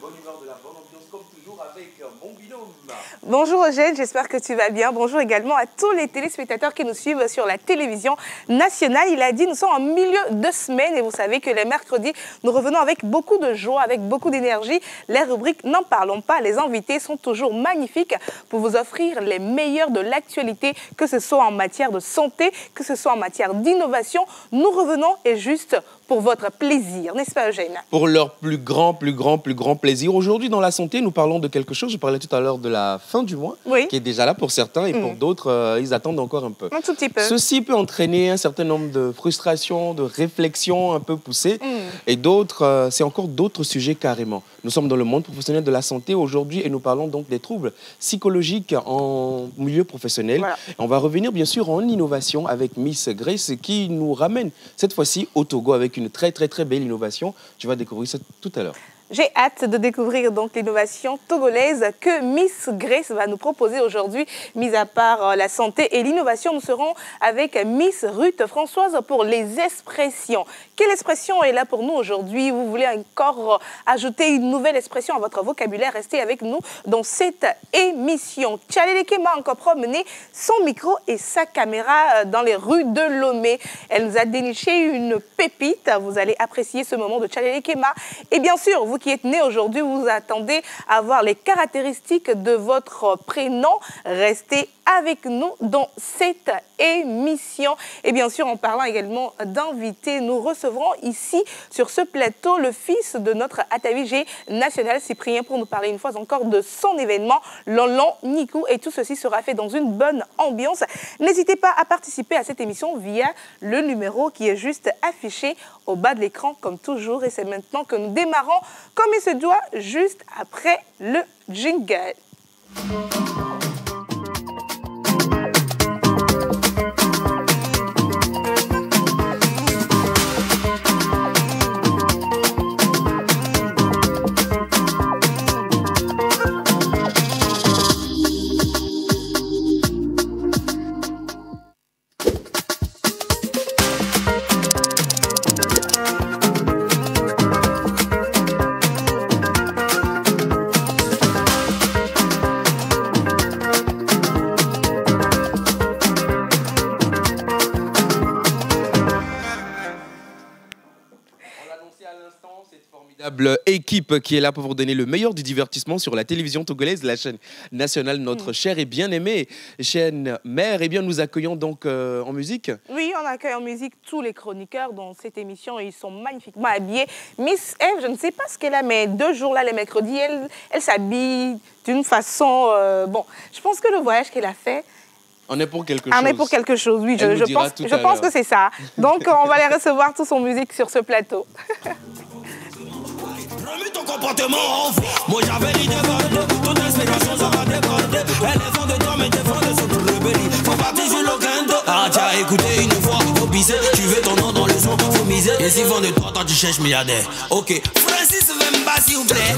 bonne humeur, de la bonne ambiance, comme toujours avec mon binôme. Bonjour Eugène, j'espère que tu vas bien. Bonjour également à tous les téléspectateurs qui nous suivent sur la télévision nationale. Il a dit, nous sommes en milieu de semaine et vous savez que les mercredis, nous revenons avec beaucoup de joie, avec beaucoup d'énergie. Les rubriques N'en parlons pas, les invités sont toujours magnifiques pour vous offrir les meilleurs de l'actualité, que ce soit en matière de santé, que ce soit en matière d'innovation. Nous revenons et juste pour votre plaisir, n'est-ce pas Eugène? Pour leur plus grand plaisir. Aujourd'hui, dans la santé, nous parlons de quelque chose, je parlais tout à l'heure de la fin du mois, oui, qui est déjà là pour certains et pour d'autres, ils attendent encore un peu. Un tout petit peu. Ceci peut entraîner un certain nombre de frustrations, de réflexions un peu poussées et d'autres, c'est encore d'autres sujets carrément. Nous sommes dans le monde professionnel de la santé aujourd'hui et nous parlons donc des troubles psychologiques en milieu professionnel. Voilà. On va revenir bien sûr en innovation avec Miss Grace qui nous ramène cette fois-ci au Togo avec une très belle innovation. Tu vas découvrir ça tout à l'heure. J'ai hâte de découvrir donc l'innovation togolaise que Miss Grace va nous proposer aujourd'hui. Mis à part la santé et l'innovation, nous serons avec Miss Ruth Françoise pour les expressions. Quelle expression est là pour nous aujourd'hui? Vous voulez encore ajouter une nouvelle expression à votre vocabulaire? Restez avec nous dans cette émission. Tchaleleke m'a encore promené son micro et sa caméra dans les rues de Lomé. Elle nous a déniché une pépite. Vous allez apprécier ce moment de Tchaleleke ma. Et bien sûr, vous qui êtes né aujourd'hui, vous attendez à voir les caractéristiques de votre prénom. Restez avec nous dans cette émission. Et bien sûr, en parlant également d'invités, nous recevrons ici, sur ce plateau, le fils de notre Atavigé national, Cyprien, pour nous parler une fois encore de son événement, Lolon Nikou. Et tout ceci sera fait dans une bonne ambiance. N'hésitez pas à participer à cette émission via le numéro qui est juste affiché au bas de l'écran, comme toujours. Et c'est maintenant que nous démarrons, comme il se doit, juste après le jingle. Équipe qui est là pour vous donner le meilleur du divertissement sur la télévision togolaise, la chaîne nationale, notre chère et bien-aimée chaîne mère. Eh bien, nous accueillons donc en musique. Oui, on accueille en musique tous les chroniqueurs dans cette émission. Ils sont magnifiquement habillés. Miss Eve, je ne sais pas ce qu'elle a, mais 2 jours là, les mercredis, elle s'habille d'une façon... bon, je pense que le voyage qu'elle a fait... On est pour quelque chose. On est pour quelque chose, oui. Je pense que c'est ça. Donc, on va les recevoir tous en musique sur ce plateau. Remue ton comportement, moi j'avais l'idée de toute inspiration ça va déborder. Elle est fond de toi mais défend de cette rébellie. Faut partir sur le grind. Ah t'as écouté une fois, faut pisser. Tu veux ton nom dans le son, faut miser. Et si fond de toi, toi tu cherches milliardaire. Ok, Francis Vemba s'il vous plaît.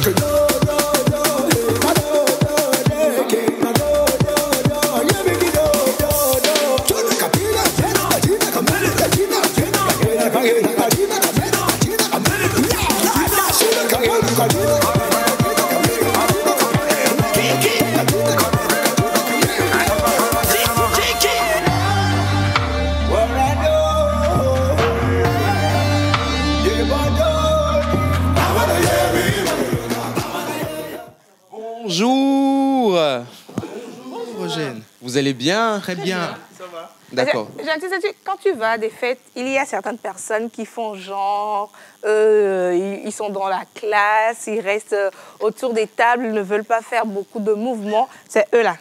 Bonjour. Vous allez bien? Très bien. Ça va. D'accord. Quand tu vas à des fêtes, il y a certaines personnes qui font genre, ils sont dans la classe, ils restent autour des tables, ils ne veulent pas faire beaucoup de mouvements. C'est eux là.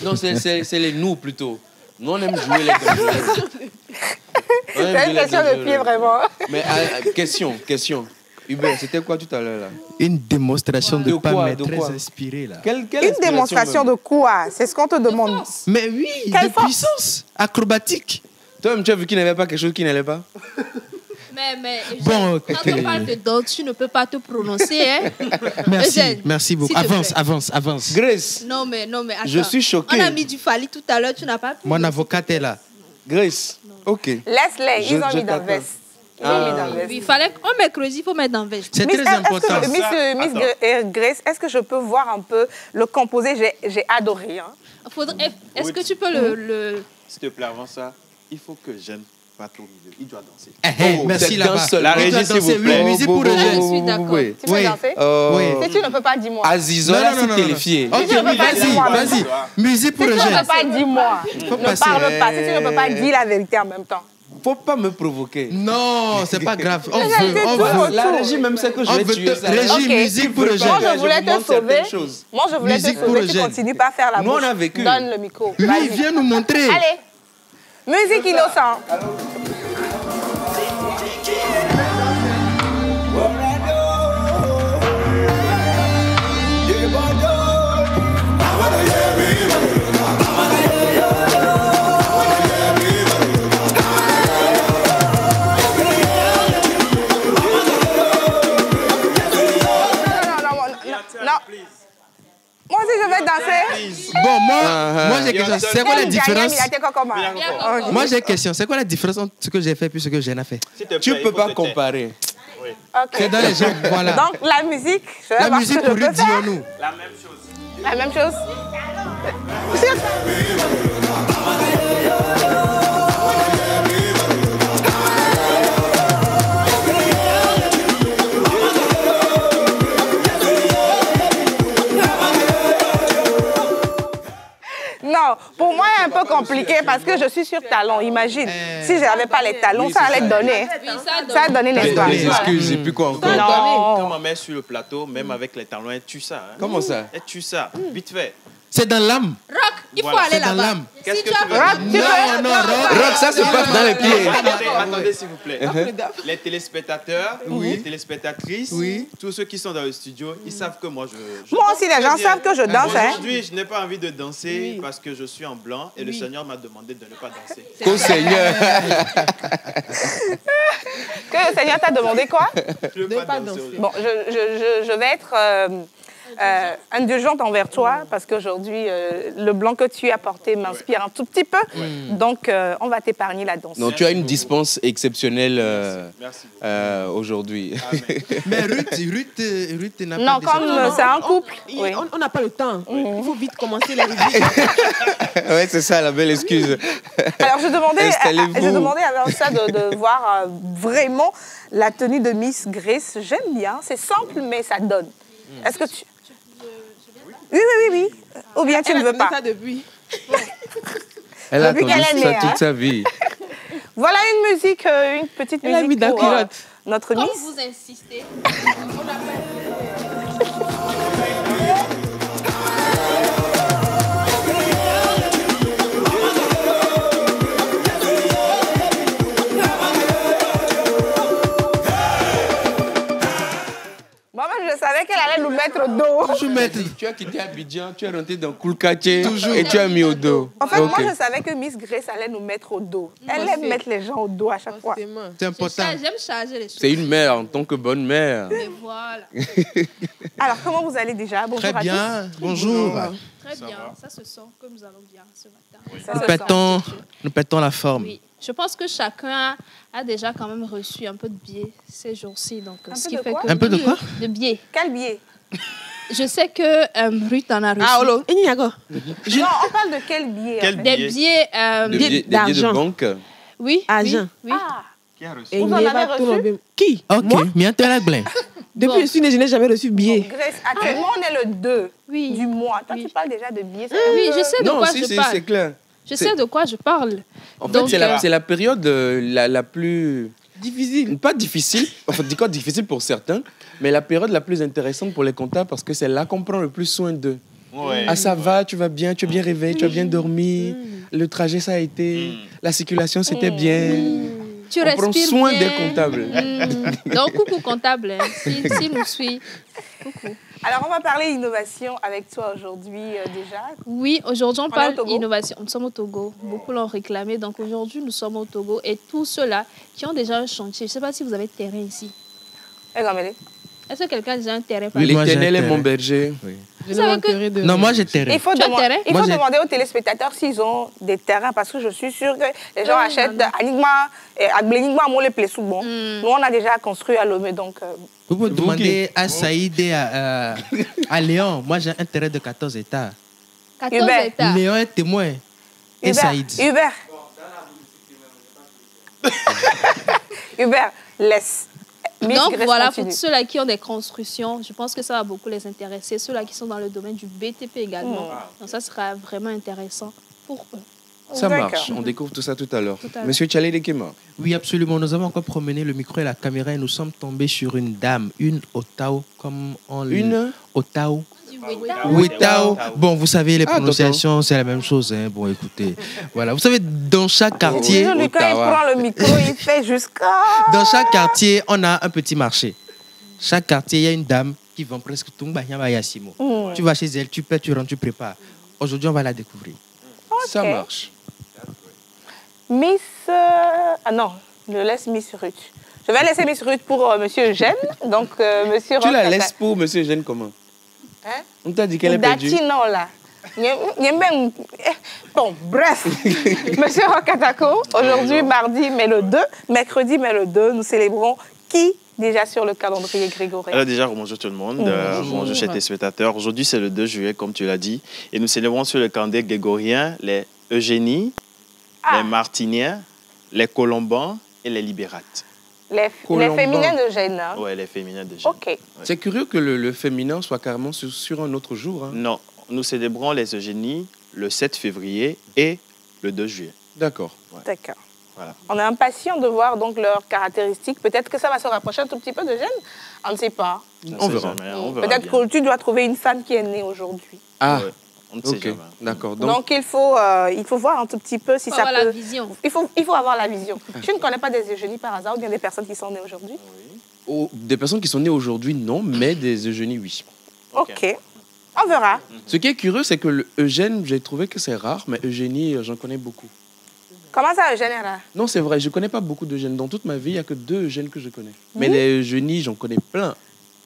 Non, c'est les nous plutôt. Nous, on aime jouer les gars. C'est une question de pied vraiment. Mais question. Hubert, c'était quoi tout à l'heure là? Une démonstration de pas quoi, mais de très quoi? inspirée là. Une démonstration de quoi? C'est ce qu'on te demande. Mais oui, Quelle de force? puissance acrobatique. Toi, tu as vu qu'il n'avait pas quelque chose qui n'allait pas? Mais Bon, quand on parle de dog, tu ne peux pas te prononcer. Hein? Merci, Eugène, merci beaucoup. s'il te plaît. Avance. Grace, Non, mais attends. je suis choqué. On a mis du Fali tout à l'heure, tu n'as pas pu. Mon avocate est là. Grace, ok. Laisse-les, ils ont mis dans t'attends. veste. Oui, il fallait qu'un mercredi, il faut mettre dans veste. C'est très important. Miss Grace, est-ce que je peux voir un peu le composé? J'ai adoré. Hein. Est-ce que tu peux le... S'il te plaît, avant ça, il faut que j'aime pas trop milieu. Il doit danser. Merci là-bas. La régie, s'il vous plaît. Oui, musique pour Eugène. Je suis d'accord. Tu peux danser? Oui. Si tu ne peux pas, dis-moi. Azizola, c'est qualifié. Ok, tu ne peux pas dire moi. vas-y. Musique pour Si tu ne Eugène. peux pas, dis-moi. Ne passer. parle pas. Si tu ne peux pas, dis la vérité en même temps. Faut pas me provoquer. Non, c'est pas grave. On Déjà, veut, on toi, veut. La régie même sait que je On vais veut tuer ça. Régie, Ok. musique pour Eugène. Moi, je voulais vous montre te sauver. certaines choses. Moi, je voulais te Musique pour sauver. Tu Eugène. continues pas à faire la Nous, on bouche. a vécu. Donne le micro. Lui, Vas-y. il vient nous montrer. Allez. Musique innocent. Non. Moi aussi, je vais danser. Bon, moi j'ai une question. C'est quoi la différence? Moi, j'ai une question. C'est quoi la différence entre ce que j'ai fait et ce que Jeanne a fait? Tu peux pas comparer. C'est dans les gens, voilà. Donc, la musique, je vais La voir musique ce que pour je peux Ruth, faire. dis-nous. La même chose. Non, pour moi, c'est un peu compliqué parce que je suis sur talon. Imagine, si je n'avais pas les talons, ça allait donner. Oui, Ça a donné l'espoir. Les excuses, j'ai plus quoi encore. Quand ma mère sur le plateau, même avec les talons, elle tue ça. Hein. Comment ça? Elle tue ça, vite fait. C'est dans l'âme. Rock, il faut Voilà. aller C'est dans là-bas. l'âme. Qu'est-ce que tu as tu veux Rock, tu veux? Non, Rock. Rock, ça se passe dans les pieds. Attendez, s'il vous plaît. Les téléspectateurs, les téléspectatrices, Oui. tous ceux qui sont dans le studio, ils savent que moi, je Moi aussi, les gens très bien. savent que je danse. Hein. Aujourd'hui, je n'ai pas envie de danser parce que je suis en blanc et le Seigneur m'a demandé de ne pas danser. Qu'au Seigneur. Que le Seigneur t'a demandé quoi? Je ne veux pas danser aujourd'hui. Bon, je vais être indulgente envers toi parce qu'aujourd'hui, le blanc que tu as porté m'inspire un tout petit peu. Donc, on va t'épargner la danse. Non, tu as une dispense exceptionnelle Merci. aujourd'hui. Mais Ruth n'a pas Non, de comme c'est un couple. Il- Oui. On n'a pas le temps. Il faut vite commencer la rubrique. Ouais, c'est ça la belle excuse. Alors, je Installez-vous. demandais à ça de voir vraiment la tenue de Miss Grace. J'aime bien, c'est simple, mais ça donne. Est-ce que tu... Oui. Ou bien tu ne veux pas. Ça depuis. Elle a Depuis attendu qu'elle est ça née, hein. toute sa vie. Voilà une musique, une petite Elle a musique mis dans pour culotte. notre Comme Miss. vous insistez, Moi-même, je savais qu'elle allait nous mettre au dos. Je mets. Tu as quitté Abidjan, tu es rentré dans Koulkaché et tu as mis au dos. En fait, Ok. moi, je savais que Miss Grace allait nous mettre au dos. Elle aime aussi. mettre les gens au dos à chaque fois. Forcément. C'est important. j'aime charger les choses. C'est une mère en tant que bonne mère. Et voilà. Alors, comment vous allez déjà? Bonjour Très à tous. bien. Bonjour. Très bien. Ça se sent que nous allons bien ce matin. Ça Nous se pétons, nous pétons la forme. Oui. Je pense que chacun a déjà quand même reçu un peu de biais ces jours-ci. Donc, Un ce peu qui de fait quoi? que Un peu de quoi? De biais. Quel biais? Je sais que Ruth en a reçu. Ah, Olo. Et Niago. Non, on parle de quel biais? Quel en fait? Des biais? biais. Des billets de d'argent. banque. Oui. Argent. Oui. Ah, Qui a reçu? Et Vous en il avez va tout reçu? le- Qui? Ok, Moi? mais tu es la blague. Depuis Bon. que je suis née, je n'ai jamais reçu billet. Grace, actuellement, on est le 2 Oui. du mois. Toi, Oui. tu parles déjà de billets. Oui, je sais de Non, quoi si, je c'est parle. clair. Je sais de quoi je parle. En fait, Donc, c'est la période la plus... Difficile. Pas difficile, enfin, dis quoi difficile pour certains, mais la période la plus intéressante pour les comptables parce que c'est là qu'on prend le plus soin d'eux. Ouais. Ah, ça va, tu vas bien, tu es bien réveillé, tu as bien dormi, le trajet, ça a été, la circulation, c'était bien. Tu On prend respires soin bien. des comptables. Donc, coucou comptable, hein. S'il nous suit. Coucou. Alors, on va parler innovation avec toi aujourd'hui déjà. Oui, aujourd'hui, on est parle au Togo? innovation. Nous sommes au Togo. Beaucoup l'ont réclamé. Donc, aujourd'hui, nous sommes au Togo. Et tous ceux-là qui ont déjà un chantier, je ne sais pas si vous avez terrain ici. Eh, Gamele. Est-ce que quelqu'un a déjà un terrain par Oui, moi, j'ai L'éternel un est mon terrain. berger. Oui. Je ne manquerai de... Non, moi j'ai terrain. Il faut, Tu as terrain? il faut Moi, j'ai- demander aux téléspectateurs s'ils ont des terrains parce que je suis sûre que les gens achètent Anigma et Agbenigma, moi les plais souvent. Nous, on a déjà construit à Lomé, donc... Vous pouvez Vous demander à Saïd et à Léon. Moi j'ai un terrain de 14 hectares. 14 Hubert. hectares. Léon est témoin. Et Saïd. Hubert. Hubert, laisse. Miss Donc Grace voilà, continue. pour ceux-là qui ont des constructions, je pense que ça va beaucoup les intéresser. Ceux-là qui sont dans le domaine du BTP également. Donc ça sera vraiment intéressant pour eux. Ça D'accord. marche. On découvre tout ça tout à l'heure. Tout à l'heure. Monsieur Tchalé Dekema. Oui, absolument. Nous avons encore promené le micro et la caméra et nous sommes tombés sur une dame, une Otao, comme on le... Une Otao. Oui, Wetao. Bon, vous savez, les Ah, prononciations, c'est la même chose. Hein. Bon, écoutez. Voilà. Vous savez, dans chaque quartier, Lui, quand il Ottawa. prend le micro, il fait jusqu'à... dans chaque quartier, on a un petit marché. Chaque quartier, il y a une dame qui vend presque tout. Tu vas chez elle, tu paies, tu rentres, tu prépares. Aujourd'hui, on va la découvrir. Ça marche. Miss... Ah non, je laisse Miss Ruth. Je vais laisser Miss Ruth pour Monsieur Eugène. Donc, Monsieur Tu la Roch- laisses pour Monsieur Eugène comment? Hein? On t'a dit qu'elle est perdue. Datino, là. Bon, bref. Monsieur Rokatako, aujourd'hui, mardi, mais le 2, mercredi, mais le 2, nous célébrons qui déjà sur le calendrier grégorien? Alors déjà, bonjour tout le monde. Bonjour chers téléspectateurs. Aujourd'hui, c'est le 2 juillet, comme tu l'as dit. Et nous célébrons sur le calendrier grégorien les Eugénie, les Martiniens, les Colombans et les Libérates. Les Colomban. féminins de Gênes. Hein? Ouais, les féminins de Gênes. Ok. C'est curieux que le féminin soit carrément sur un autre jour. Hein. Non, nous célébrons les Eugénies le 7 février et le 2 juillet. D'accord. D'accord. Voilà. On est impatient de voir donc leurs caractéristiques. Peut-être que ça va se rapprocher un tout petit peu de Gênes. On ne sait pas. On sait verra. jamais, on verra Peut-être bien. que tu dois trouver une femme qui est née aujourd'hui. Ah, Ouais, on ne sait ok. jamais. D'accord. Donc, il faut voir un tout petit peu si Faut ça avoir peut... la vision. Il faut avoir la vision. Tu ne connais pas des Eugénies par hasard ou bien des personnes qui sont nées aujourd'hui? Oh, des personnes qui sont nées aujourd'hui, non, mais des Eugénies, oui. Ok. On verra. Ce qui est curieux, c'est que le Eugène, j'ai trouvé que c'est rare, mais Eugénie, j'en connais beaucoup. Comment ça, Eugène est là? Non, c'est vrai, je ne connais pas beaucoup d'Eugènes. Dans toute ma vie, il n'y a que 2 Eugènes que je connais. Mais les Eugénies, j'en connais plein.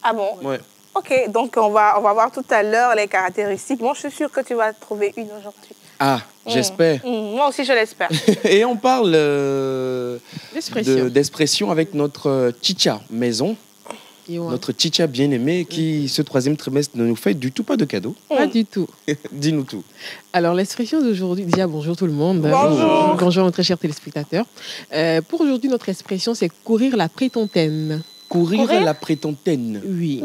Ah bon? Ouais. Ok, donc on va voir tout à l'heure les caractéristiques. Moi, je suis sûre que tu vas trouver une aujourd'hui. Ah, j'espère. Moi aussi, je l'espère. Et on parle L'expression. d'expression avec notre chicha maison, Et ouais. notre chicha bien-aimée qui, ce 3e trimestre, ne nous fait du tout pas de cadeaux. Pas du tout. Dis-nous tout. Alors, l'expression d'aujourd'hui, déjà, bonjour tout le monde. Bonjour. Bonjour, nos très chers téléspectateurs. Pour aujourd'hui, notre expression, c'est courir la prétontaine. Courir à la prétontaine. Oui.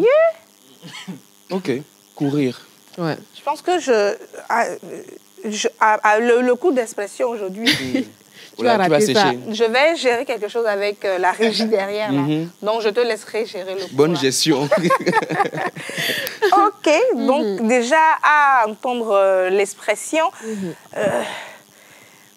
Ok, courir. Ouais. Je pense que le coup d'expression aujourd'hui, Tu vas tu vas rater ça. sécher. je vais gérer quelque chose avec la régie derrière. Là. Mhm. Donc, je te laisserai gérer le coup. Bonne là. gestion. Ok, donc déjà à entendre l'expression,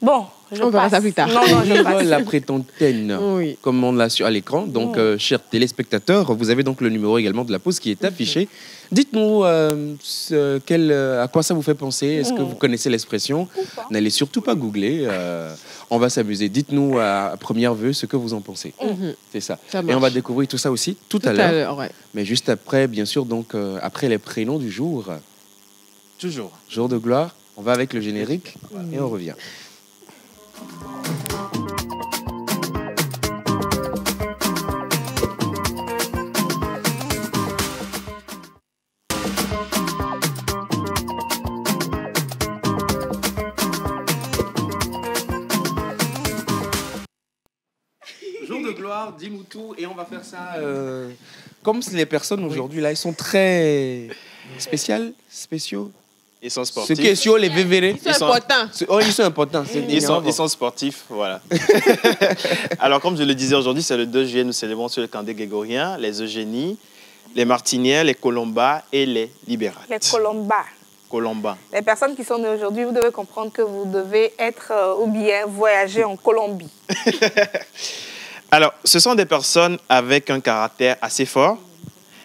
bon, je On verra passe. ça plus tard. Non, je Courir passe. la prétontaine. Oui. Comme on l'a sur à l'écran. Donc, chers téléspectateurs, vous avez donc le numéro également de la pause qui est affiché. Dites-nous à quoi ça vous fait penser. Est-ce que vous connaissez l'expression? N'allez surtout pas googler. On va s'amuser. Dites-nous à première vue ce que vous en pensez. C'est ça. Ça Et on va marche. découvrir tout ça aussi tout Tout à l'heure. ouais. Mais juste après, bien sûr, donc après les prénoms du jour, Toujours. jour de gloire, on va avec le générique et on revient. Jour de gloire, dis-nous tout et on va faire ça comme les personnes aujourd'hui là, ils sont très spéciaux. Ils sont Ceux sportifs. qui sont les vévérés. C'est important. Ils sont importants. Ils sont sportifs, voilà. Alors, comme je le disais aujourd'hui, c'est le 2 juillet, nous célébrons sur le calendrier grégorien les Eugénies, les Martiniens, les Colombas et les Libérates. Les Colombas. Colombans. Les personnes qui sont nées aujourd'hui, vous devez comprendre que vous devez être ou bien voyager en Colombie. Alors, ce sont des personnes avec un caractère assez fort.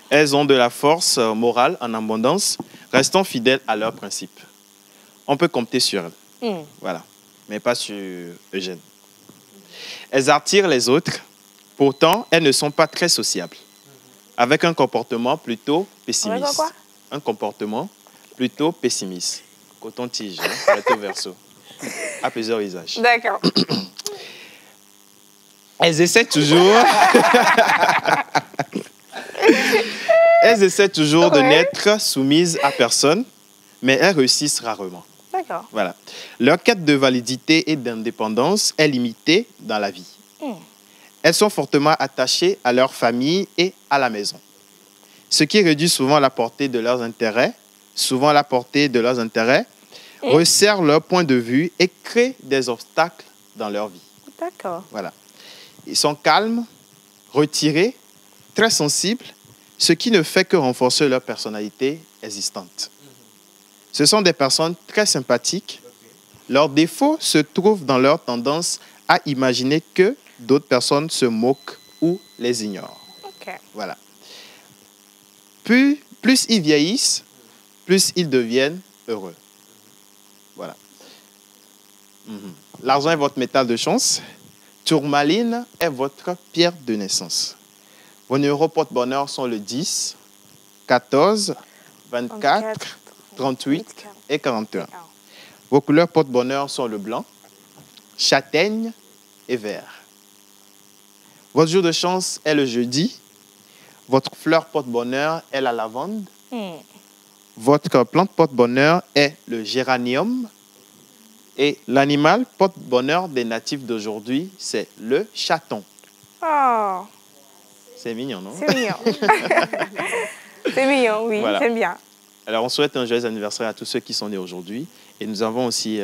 Elles ont de la force morale en abondance, restant fidèles à leurs principes. On peut compter sur elles. Voilà. Mais pas sur Eugène. Elles attirent les autres. Pourtant, elles ne sont pas très sociables. avec un comportement plutôt Avec pessimiste. quoi? Un comportement plutôt pessimiste. Coton-tige, hein, recto verso. À plusieurs visages. D'accord. Elles essaient toujours... Elles essaient toujours de n'être soumises à personne, mais elles réussissent rarement. D'accord. Voilà. Leur quête de validité et d'indépendance est limitée dans la vie. Elles sont fortement attachées à leur famille et à la maison. Ce qui réduit souvent la portée de leurs intérêts, resserre leur point de vue et crée des obstacles dans leur vie. D'accord. Voilà. Ils sont calmes, retirés, très sensibles, ce qui ne fait que renforcer leur personnalité existante. Ce sont des personnes très sympathiques. Leurs défauts se trouvent dans leur tendance à imaginer que d'autres personnes se moquent ou les ignorent. Ok. Voilà. Plus ils vieillissent, plus ils deviennent heureux. Voilà. L'argent est votre métal de chance. Tourmaline est votre pierre de naissance. Vos numéros porte-bonheur sont le 10, 14, 24, 38 et 41. Vos couleurs porte-bonheur sont le blanc, châtaigne et vert. Votre jour de chance est le jeudi. Votre fleur porte-bonheur est la lavande. Votre plante porte-bonheur est le géranium. Et l'animal porte-bonheur des natifs d'aujourd'hui, c'est le chaton. Oh, C'est mignon, non? c'est mignon. C'est mignon, oui, Voilà. j'aime bien. Alors, on souhaite un joyeux anniversaire à tous ceux qui sont nés aujourd'hui. Et nous avons aussi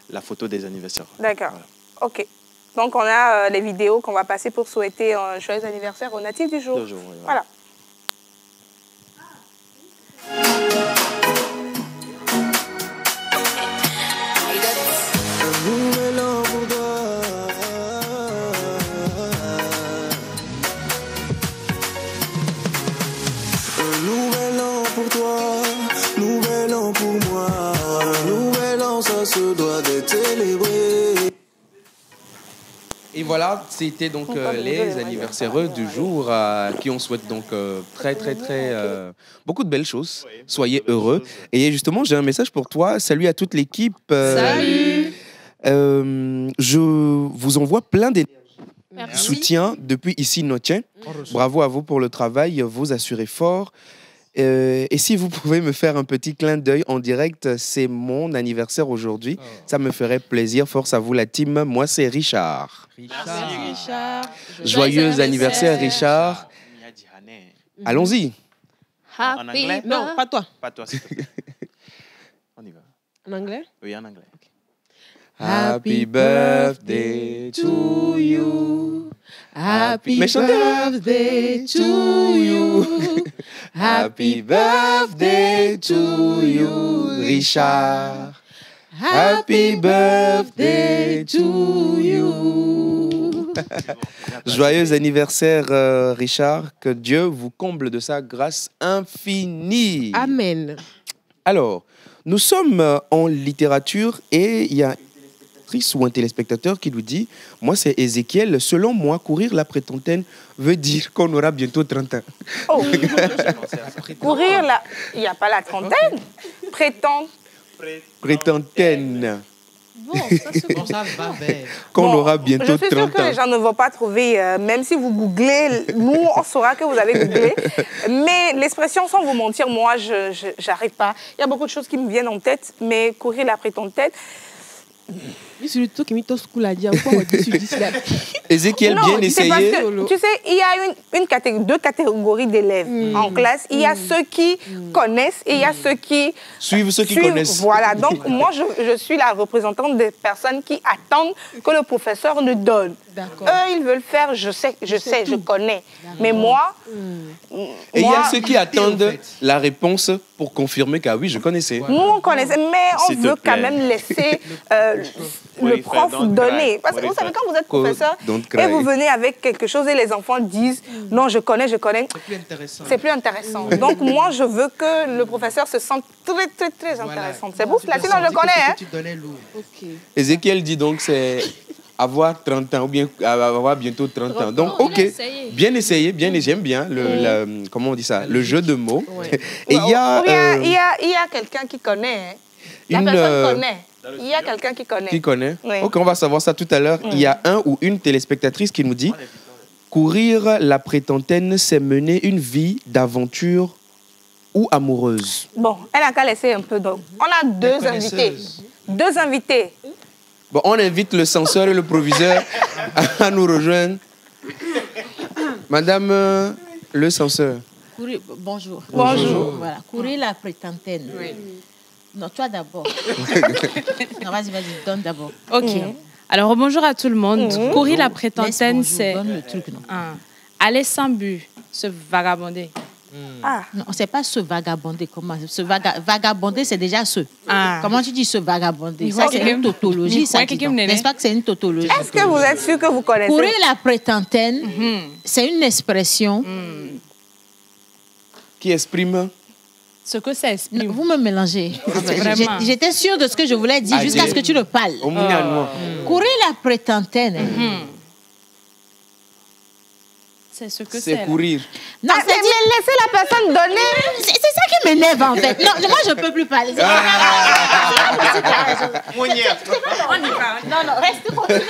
la photo des anniversaires. D'accord. Voilà. OK. Donc, on a les vidéos qu'on va passer pour souhaiter un joyeux anniversaire aux natifs du jour. Le jour, oui, Voilà. Nouvel an pour toi. Un nouvel an pour toi, nouvel an pour moi. Un nouvel an, ça se doit d'être célébré. Et voilà, c'était donc les anniversaires du jour qui on souhaite donc beaucoup de belles choses. Soyez heureux. Et justement, j'ai un message pour toi. Salut à toute l'équipe. Salut. Je vous envoie plein d'énergie. Merci. Soutien depuis ici Notien. Bravo à vous pour le travail, vous assurez fort. Et si vous pouvez me faire un petit clin d'œil en direct, c'est mon anniversaire aujourd'hui. Ça me ferait plaisir. Force à vous la team. Moi c'est Richard. Merci Richard. Joyeux anniversaire Richard. Allons-y. En anglais? Happy Non, pas toi. Pas toi, s'il te plaît. On y va. En anglais? Oui, en anglais. Happy birthday to you. Happy Mais chantez, là. birthday to you. Happy birthday to you, Richard. Happy birthday to you. Joyeux anniversaire, Richard. Que Dieu vous comble de sa grâce infinie. Amen. Alors, nous sommes en littérature et il y a ou un téléspectateur qui nous dit « Moi, c'est Ézéchiel. Selon moi, courir la prétrentaine veut dire qu'on aura bientôt 30 ans. Oh. Courir, là, il n'y a pas la trentaine. Prétendre. Prétrentaine. Bon, ça se Bon, ça va vers. Qu'on Bon, aura bientôt je suis sûre 30 que les ans. gens ne vont pas trouver, même si vous googlez, nous, on saura que vous avez googlé. Mais l'expression, sans vous mentir, moi, je n'arrive pas. Il y a beaucoup de choses qui me viennent en tête, mais courir la prétentaine, Mais c'est le truc qui m'est tout school à dire. Pourquoi on dit sur 10 là? Ézéchiel, non, bien c'est parce essayé. que, tu sais, il y a deux catégories d'élèves en classe. Il y a ceux qui connaissent et il y a ceux qui Suivre ceux qui connaissent. Voilà, donc moi, je suis la représentante des personnes qui attendent que le professeur nous donne. D'accord. Eux, ils veulent faire, je sais, je connais. Mais moi, Et il y a moi, ceux qui attendent la réponse pour confirmer que oui, je connaissais. nous, on connaissait, mais on S'il te veut quand plaît. même laisser le Modifier, prof don't donner. cry. Parce que vous savez, quand vous êtes Code, professeur don't et cry. vous venez avec quelque chose et les enfants disent « Non, je connais », C'est plus intéressant. c'est plus intéressant. Donc, moi, je veux que le professeur se sente très, très, très Voilà. intéressant. C'est pour cela, sinon je connais. Hein. Tu donnais lourd. Ok. Ézéchiel dit donc c'est avoir 30 ans ou bien avoir bientôt 30 ans. Donc, ok, bien essayé, j'aime bien comment on dit ça, le jeu de mots. Ouais. Et il y a quelqu'un qui connaît. La personne connaît. Il y a quelqu'un qui connaît. Qui connaît? Oui. Ok, on va savoir ça tout à l'heure. Il y a un ou une téléspectatrice qui nous dit courir la prétentaine, c'est mener une vie d'aventure ou amoureuse. Bon, elle a qu'à laisser un peu. Donc, on a deux invités. Deux invités. Bon, on invite le censeur et le proviseur à nous rejoindre. Madame le censeur. Bonjour. Bonjour. Voilà, courir la prétentaine. Oui. Non, toi d'abord. Non, vas-y, donne d'abord. Ok. Alors, bonjour à tout le monde. Courir la prétentaine, c'est aller sans but, se vagabonder. Ah. Non, c'est pas se vagabonder. Comment vagabonder, c'est déjà ce. Comment tu dis se vagabonder? Ça, c'est une tautologie. N'est-ce pas que c'est une tautologie? Est-ce que vous êtes sûr que vous connaissez? Courir la prétentaine, c'est une expression qui exprime ce que ça exprime. Vous me mélangez. J'étais sûre de ce que je voulais dire jusqu'à ce que tu le parles. Courir la prétentaine. C'est ce que c'est courir. Non, mais laissez la personne donner. C'est ça qui m'énerve en fait. Non, moi je ne peux plus parler. On y va. Non, restez continue.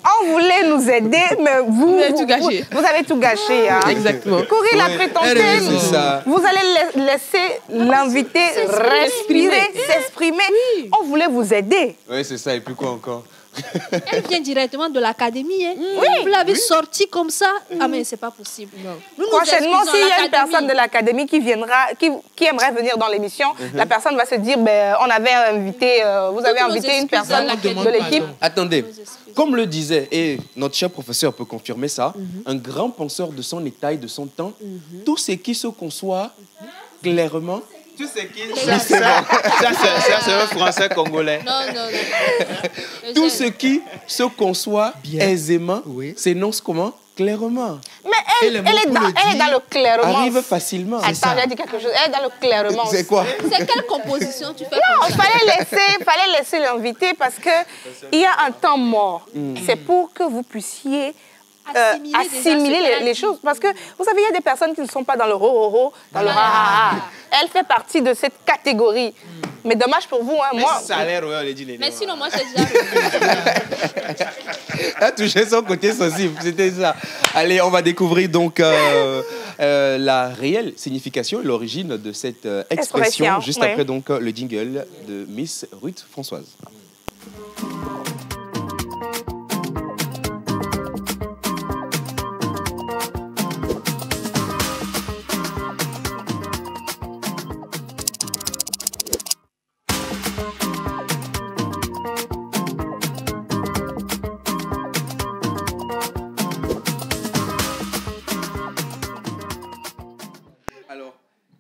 On voulait nous aider, mais vous avez tout gâché. Vous avez tout gâché. Hein. Exactement. Courir la prétentaine, vous allez laisser l'invité respirer, s'exprimer. Oui. On voulait vous aider. Oui, c'est ça. Et puis quoi encore? Elle vient directement de l'académie. Hein. Oui. Vous l'avez sortie comme ça. Ah, mais c'est pas possible. Prochainement, s'il y a une personne de l'académie qui aimerait venir dans l'émission, la personne va se dire, on avait invité, vous avez invité une personne de l'équipe. Attendez, comme le disait, et notre cher professeur peut confirmer ça, un grand penseur de son état et de son temps, tout ce qui se conçoit clairement. Tout ce qui... Ça, c'est un français congolais. Non. Tout ce qui se conçoit aisément s'énonce comment? Clairement. Mais elle est dans le clairement. Arrive facilement. Attends, j'ai dit quelque chose. Elle est dans le clairement. C'est quoi? C'est quelle composition tu fais? Non, il fallait laisser l'invité parce qu'il y a un temps mort. C'est pour que vous puissiez assimiler les choses. Parce que, vous savez, il y a des personnes qui ne sont pas dans le ro-ro-ro, dans le ha-ha-ha. Elle fait partie de cette catégorie. Mais dommage pour vous, hein, moi... Ça a l'air, on dit les mais sinon, moi, j'ai déjà... Elle a touché son côté sensible, c'était ça. Allez, on va découvrir donc la réelle signification et l'origine de cette expression, juste après donc le jingle de Miss Ruth Françoise.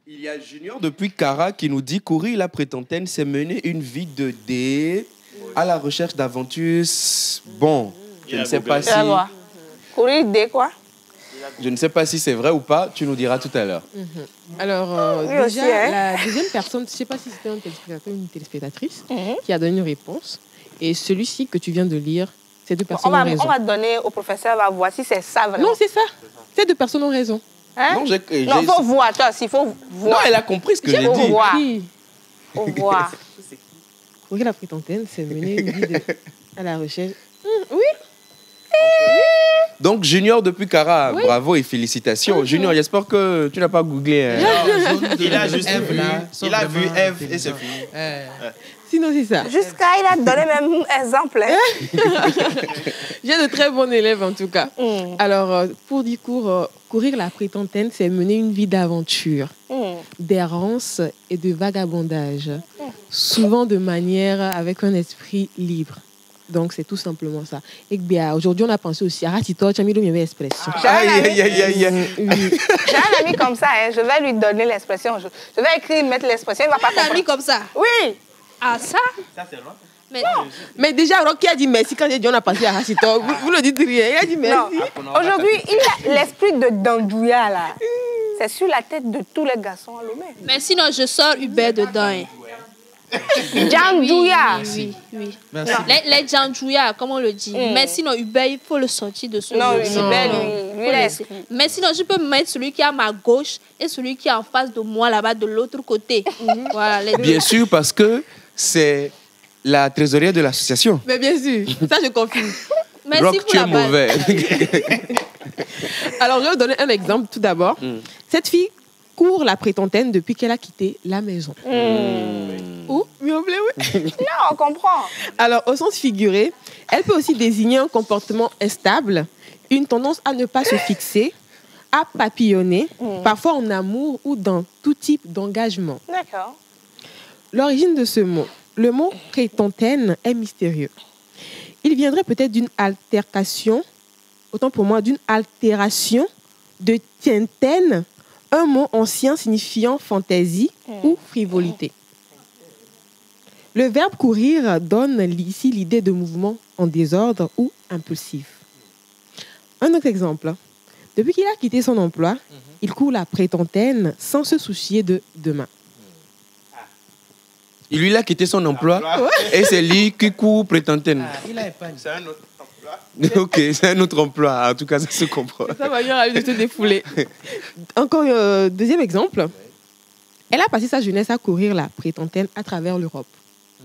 Il y a Junior depuis Cara qui nous dit courir la prétentaine, c'est mener une vie de dé à la recherche d'aventures. Bon, je ne sais pas si... Courir dé quoi? Je ne sais pas si c'est vrai ou pas, tu nous diras tout à l'heure. Alors, déjà, la deuxième personne, je ne sais pas si c'était un téléspectateur ou une téléspectatrice qui a donné une réponse. Et celui-ci que tu viens de lire, ces deux personnes ont raison. On va donner au professeur, va voir si c'est ça vraiment. Non, c'est ça. Ces deux personnes ont raison. Hein? Non, il faut voir, toi, s'il faut voir. Non, elle a compris ce que j'ai dit. Il faut voir. Courir la prétentaine, c'est mener une vie à la recherche. Oui. Donc, Junior depuis Cara, bravo et félicitations. Junior, j'espère que tu n'as pas googlé. Il a juste vu Eve et c'est fini. Sinon, c'est ça. Jusqu'à, il a donné même un exemple. J'ai de très bons élèves, en tout cas. Alors, pour dire courir la prétentaine, c'est mener une vie d'aventure, d'errance et de vagabondage. Souvent de manière avec un esprit libre. Donc, c'est tout simplement ça. Et bien, aujourd'hui, on a pensé aussi à Ratito, tu as mis le même expression. J'ai un ami comme ça, je vais lui donner l'expression. Je vais écrire, mettre l'expression, il ne va pas comprendre. Un ami comme ça? Oui. Ah, ça? Ça, c'est loin. Mais non. Mais déjà, Rocky a dit merci quand j'ai dit on a pensé à Ratito. Vous ne dites rien, il a dit merci. Aujourd'hui, il a l'esprit de Dandouya, là. C'est sur la tête de tous les garçons à Lomé. Mais sinon, je sors Hubert dedans. Djandjouya. Oui. Merci. Les Djandjouya, comme on le dit. Mais sinon, Hubert, il faut le sortir de ce Non, jeu. Hubert, lui laisse. Mais sinon, je peux mettre celui qui est à ma gauche et celui qui est en face de moi, là-bas, de l'autre côté. Voilà, les deux. Bien sûr, parce que c'est la trésorière de l'association. Mais bien sûr, ça je confirme. Merci Rock, pour tu la es balle. mauvais. Alors, je vais vous donner un exemple tout d'abord. Cette fille court la prétentaine depuis qu'elle a quitté la maison. Ou, oui. Non, on comprend. Alors, au sens figuré, elle peut aussi désigner un comportement instable, une tendance à ne pas se fixer, à papillonner, parfois en amour ou dans tout type d'engagement. D'accord. L'origine de ce mot, le mot prétentaine est mystérieux. Il viendrait peut-être d'une altercation, autant pour moi, d'une altération de tientaine, un mot ancien signifiant fantaisie ou frivolité. Le verbe courir donne ici l'idée de mouvement en désordre ou impulsif. Un autre exemple. Depuis qu'il a quitté son emploi, il court la prétentaine sans se soucier de demain. Il lui a quitté son emploi et c'est lui qui court prétentaine. Il a épargné. C'est un autre emploi. Ok, c'est un autre emploi. En tout cas, ça se comprend. Ça va bien de se défouler. Encore deuxième exemple. Elle a passé sa jeunesse à courir la prétentaine à travers l'Europe.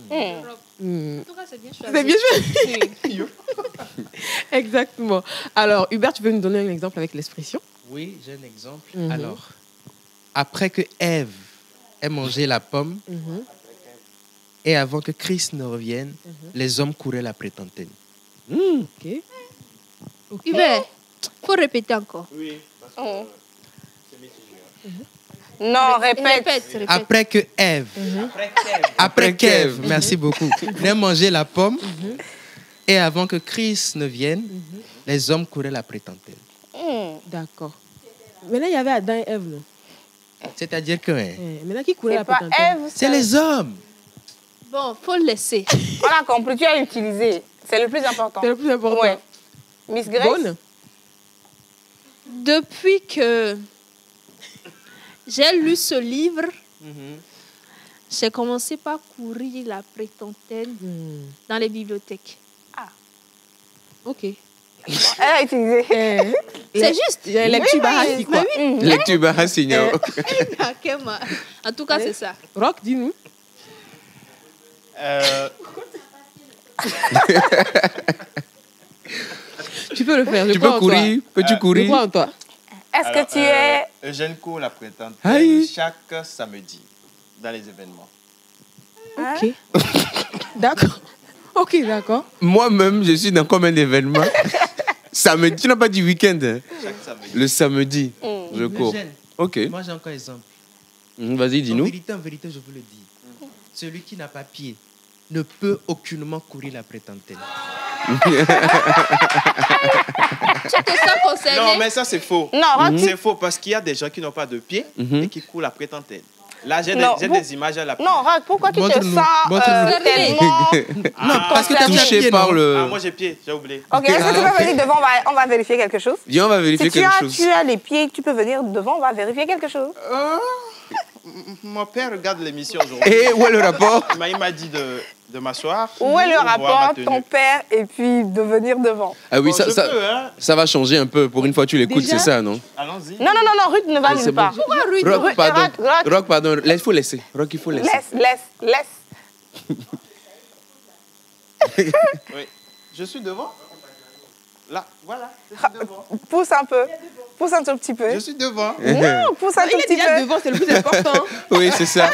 En tout cas, c'est bien choisi. C'est bien choisi. Exactement. Alors, Hubert, tu peux nous donner un exemple avec l'expression? Oui, j'ai un exemple. Alors, après que Ève ait mangé la pomme, et avant que Christ ne revienne, les hommes couraient la prétentaine. Ok. Hubert, il faut répéter encore. Oui, parce que c'est mitigé. Non, répète. Après que Ève, après qu'Ève, merci beaucoup, n'ait mangé la pomme, et avant que Christ ne vienne, les hommes couraient la prétentaine. D'accord. Maintenant, il y avait Adam et Ève, non? C'est-à-dire que Maintenant, qui courait la C'est pas prétentaine? Ève. c'est les hommes. Bon, il faut le laisser. On a compris, tu as utilisé. C'est le plus important. C'est le plus important. Ouais. Miss Grace. Bonne. Depuis que j'ai lu ce livre, j'ai commencé par courir la prétentaine dans les bibliothèques. Ok. Elle a utilisé. C'est juste. Il y a lecture barassi, quoi. Lecture Barassignan. En tout cas, c'est ça. Rock, dis-nous. Tu peux le faire. Tu peux courir? Peux-tu Je courir? crois en toi. Est-ce que tu es... Eugène court la prétentaine Aïe. chaque samedi dans les événements. Ok. D'accord. Ok, d'accord. Moi-même, je suis dans combien d'événements? Samedi, tu n'as pas dit week-end, hein? Chaque samedi. Le samedi, je cours. Eugène, Ok. moi j'ai encore un exemple. Vas-y, dis-nous. En vérité, je vous le dis. Celui qui n'a pas pied ne peut aucunement courir la prétentaine. Tu te sens concerné? Non, mais ça, c'est faux. Non, Rock, C'est faux parce qu'il y a des gens qui n'ont pas de pied et qui courent la prétentaine. Là, j'ai Non, des images à la Non, Rock, pourquoi tu te Montre-nous. sens Montre-nous. tellement... Non, parce que tu as Touché pied, par non? le... moi, j'ai pied, j'ai oublié. Ok, est-ce que tu peux venir devant? On va vérifier quelque chose. Viens, on va vérifier Si quelque chose. tu as les pieds, tu peux venir devant, on va vérifier quelque chose. Mon père regarde l'émission aujourd'hui. Et où est le rapport? Il m'a dit de m'asseoir. Où est le pour voir rapport ma entre tenue. ton père et puis de venir devant? Ah oui, Bon, ça, je ça, peux, hein. ça va changer un peu. Pour une fois, tu l'écoutes, Déjà? c'est ça, non? Allons-y. Non, Ruth ne va C'est nulle bon. part. Pourquoi Ruth? Rock, pardon. Rock. Rock, pardon. Il faut laisser. Rock, il faut laisser. Laisse. Oui. Je suis devant. Là, voilà. Je suis devant. Pousse un peu. Pousse un tout petit peu. Je suis devant. Non, pousse un tout Il est petit déjà peu. devant, c'est le plus important. Oui, c'est ça.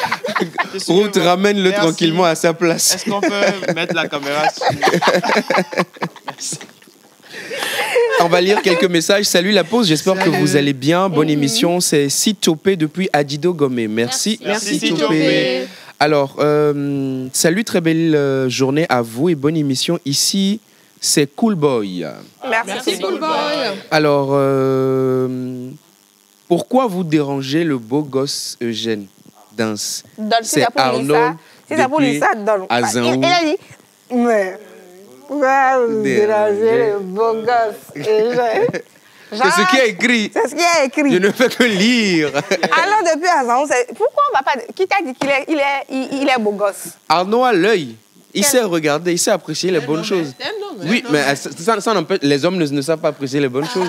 Je suis Ruth, devant. ramène-le Merci. tranquillement à sa place. Est-ce qu'on peut mettre la caméra sur... Merci. On va lire quelques messages. Salut la pause, j'espère que vous allez bien. Bonne émission. C'est Sitopé depuis Adido Gomé. Merci. Merci, Sitopé. Sitopé. Alors, salut, très belle journée à vous et bonne émission. Ici, c'est Cool Boy. Merci. Cool boy. Alors, pourquoi vous dérangez le beau gosse Eugène Danse? Donne, si C'est ça pour Arnold Lisa. Si ça pour depuis Lisa, donne. Azaou. Il a dit, mais pourquoi vous dérangez le beau gosse? C'est ce qui est écrit. C'est ce qui est écrit. Je ne fais que lire. Alors, depuis Azan, pourquoi on va pas... Qui t'a dit qu'il est beau gosse? Arnaud a l'œil. Il sait regarder, il sait apprécier les bonnes choses. Oui, mais ça n'empêche... Les hommes ne savent pas apprécier les bonnes choses.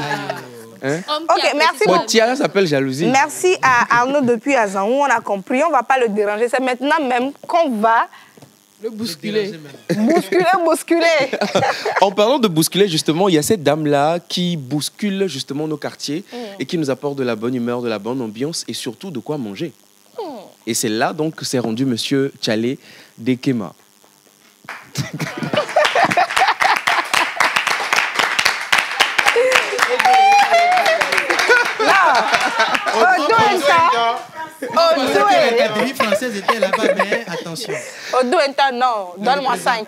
Hein? Ok, merci beaucoup. Tiara s'appelle jalousie. Merci à Arnaud depuis Azan, on a compris. On ne va pas le déranger. C'est maintenant même qu'on va... Le bousculer. Bousculer. En parlant de bousculer, justement, il y a cette dame-là qui bouscule justement nos quartiers et qui nous apporte de la bonne humeur, de la bonne ambiance et surtout de quoi manger. Et c'est là donc que s'est rendu Monsieur Tchalé Dekema. L'académie française était là-bas, mais attention. Non, donne-moi 5.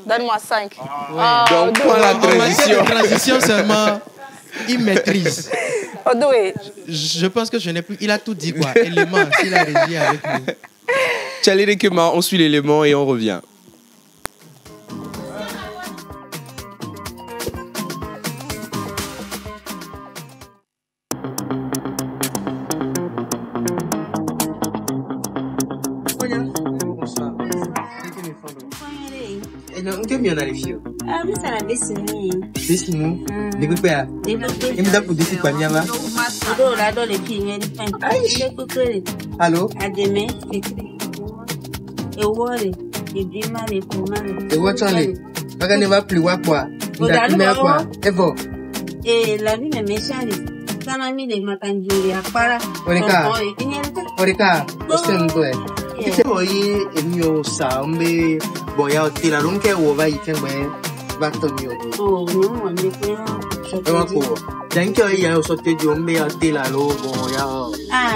Donne-moi 5. Donc, pour la transition seulement, il maîtrise. Odoé. Je pense que je n'ai plus. Il a tout dit, quoi. Élément, s'il a régi avec nous. Tchalé Dekema, on suit l'élément et on revient. Nke mi ona refio. Mi sara besini. Besini. Developer ya. Developer. Emi da pour défi kwa miama. Odo la do le fi yen ni fen. Ile kokere. Allô? Ademe ekri. Ewore. Idima le kumane. Ewo chole. Baga ne va plus wa kwa. Nda kume kwa. Evo. La vie me mechari. Kana mi le makanjuri akpara. Oreka. Osten ndo e. Kite oyi emi o sa mbe boya otila lunke wo va itengwe va tomi o. Oh, no, me ko. Ewa ko. Dan ke oyi ya o so te di mbe otila lo boya.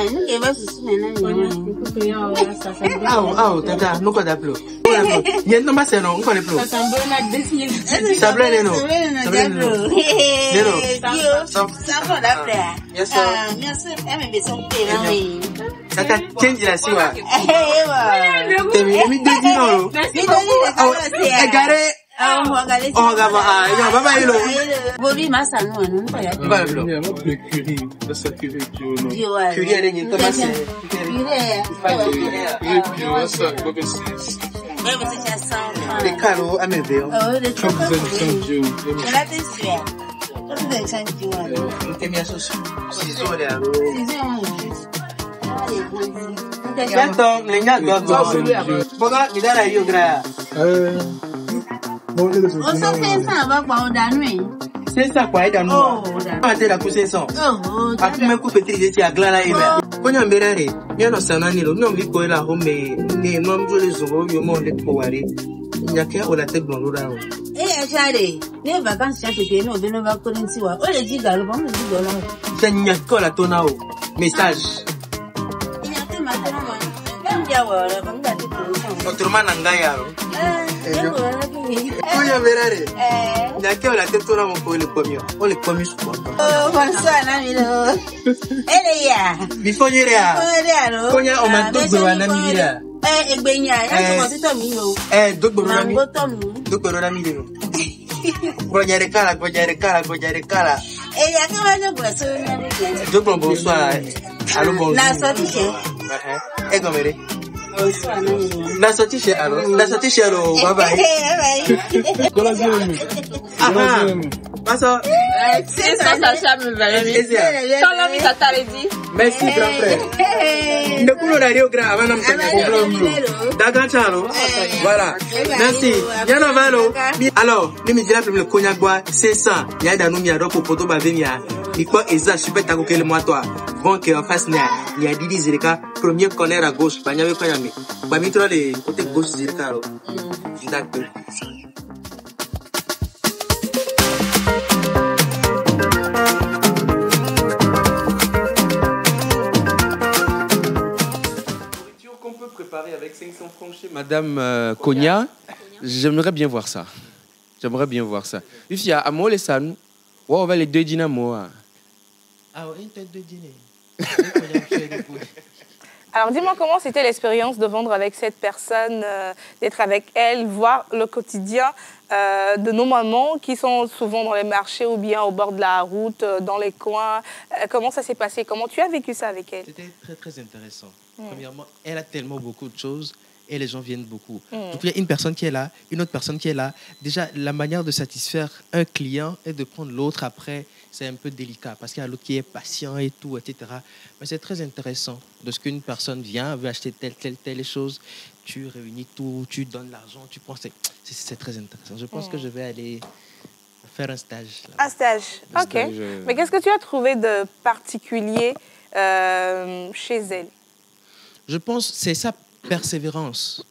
No ke va su na ni. Ah, tata, no ko da plo. Yen no ma se no, ko le plo. Sablé no. Sablé da pla. Yes sir. Merci, me be so pe na we. Tata change la siwa. Ewa. Mi de di no. Egare. Baba yelo. Bobi masa no no pa ya. Ba lo. Curie ere ni to mase. Le caro a me veo. Te mi aso si zole aro. Gato, lenga gato. Boga mi dara yo gra. O so pensa ba pa o danu e. C'est ça quoi dans nous. Pas de la cousin son. Après me couper tri je agla la ime. Konya mberare. Yo no sana ni lo no mi ko la home ni no mjo le zo yo mo le ko ware. Nyake o la te gbon lo ra o. Achare. Ne vacances te no be no va korinti wa. O le ji galo ba mo ji dola. C'est nyake la tona o. Message. Nyake ma tona ma. Ndia wa ra ba nda te ko. Otroma na ngaya o. Konya mberare. Nyake o la te tona mo ko le pomio. O le pomio su. Oh, bonsoir na mi lo. Ele ya. Before you there. Konya o ma to gbe na mi ya. Egbenya, ya ko tito mi o. Dogboro na mi. Mango to mi. Dogboro na mi de no. Gojare kala. Ya ke wa jogbo so na mi je. Dogboro bonsoir. Allô bonjour. La sortie chez. Egomere. Bonsoir na mi lo. La sortie chez allô. La sortie chez allô. Bye bye. Kola zemi. Paso. C'est ça me va. Tolo mi tata le dit. Merci grand frère. Ne kuno na rio gra avana mtaka. Daga chalo. Voilà. Merci. Yana valo. Alors, ni mi dira premier konya gwa 500. Ya da no mi ado poto ba venia. Iko eza super tako kele moi toi. Bon que en face na ya didi zirika premier corner à gauche. Banya we konya mi. Ba mi tra le côté gauche zirika ro. D'accord. Avec 500 francs chez Madame Konya, j'aimerais bien voir ça. Il y a à moi les sanu, on va les deux dîner moi. Ah oui, deux dîners. Alors, dis-moi comment c'était l'expérience de vendre avec cette personne, d'être avec elle, voir le quotidien de nos mamans qui sont souvent dans les marchés ou bien au bord de la route, dans les coins. Comment ça s'est passé? Comment tu as vécu ça avec elle? C'était très, très intéressant. Premièrement, elle a tellement beaucoup de choses et les gens viennent beaucoup. Donc, il y a une personne qui est là, une autre personne qui est là. Déjà, la manière de satisfaire un client et de prendre l'autre après, c'est un peu délicat parce qu'il y a l'autre qui est patient et tout, etc. Mais c'est très intéressant de ce qu'une personne vient, veut acheter telle chose. Tu réunis tout, tu donnes l'argent, tu prends. C'est très intéressant. Je pense que je vais aller faire un stage. Là. Un stage, ok. Mais qu'est-ce que tu as trouvé de particulier chez elle? Je pense que c'est sa persévérance.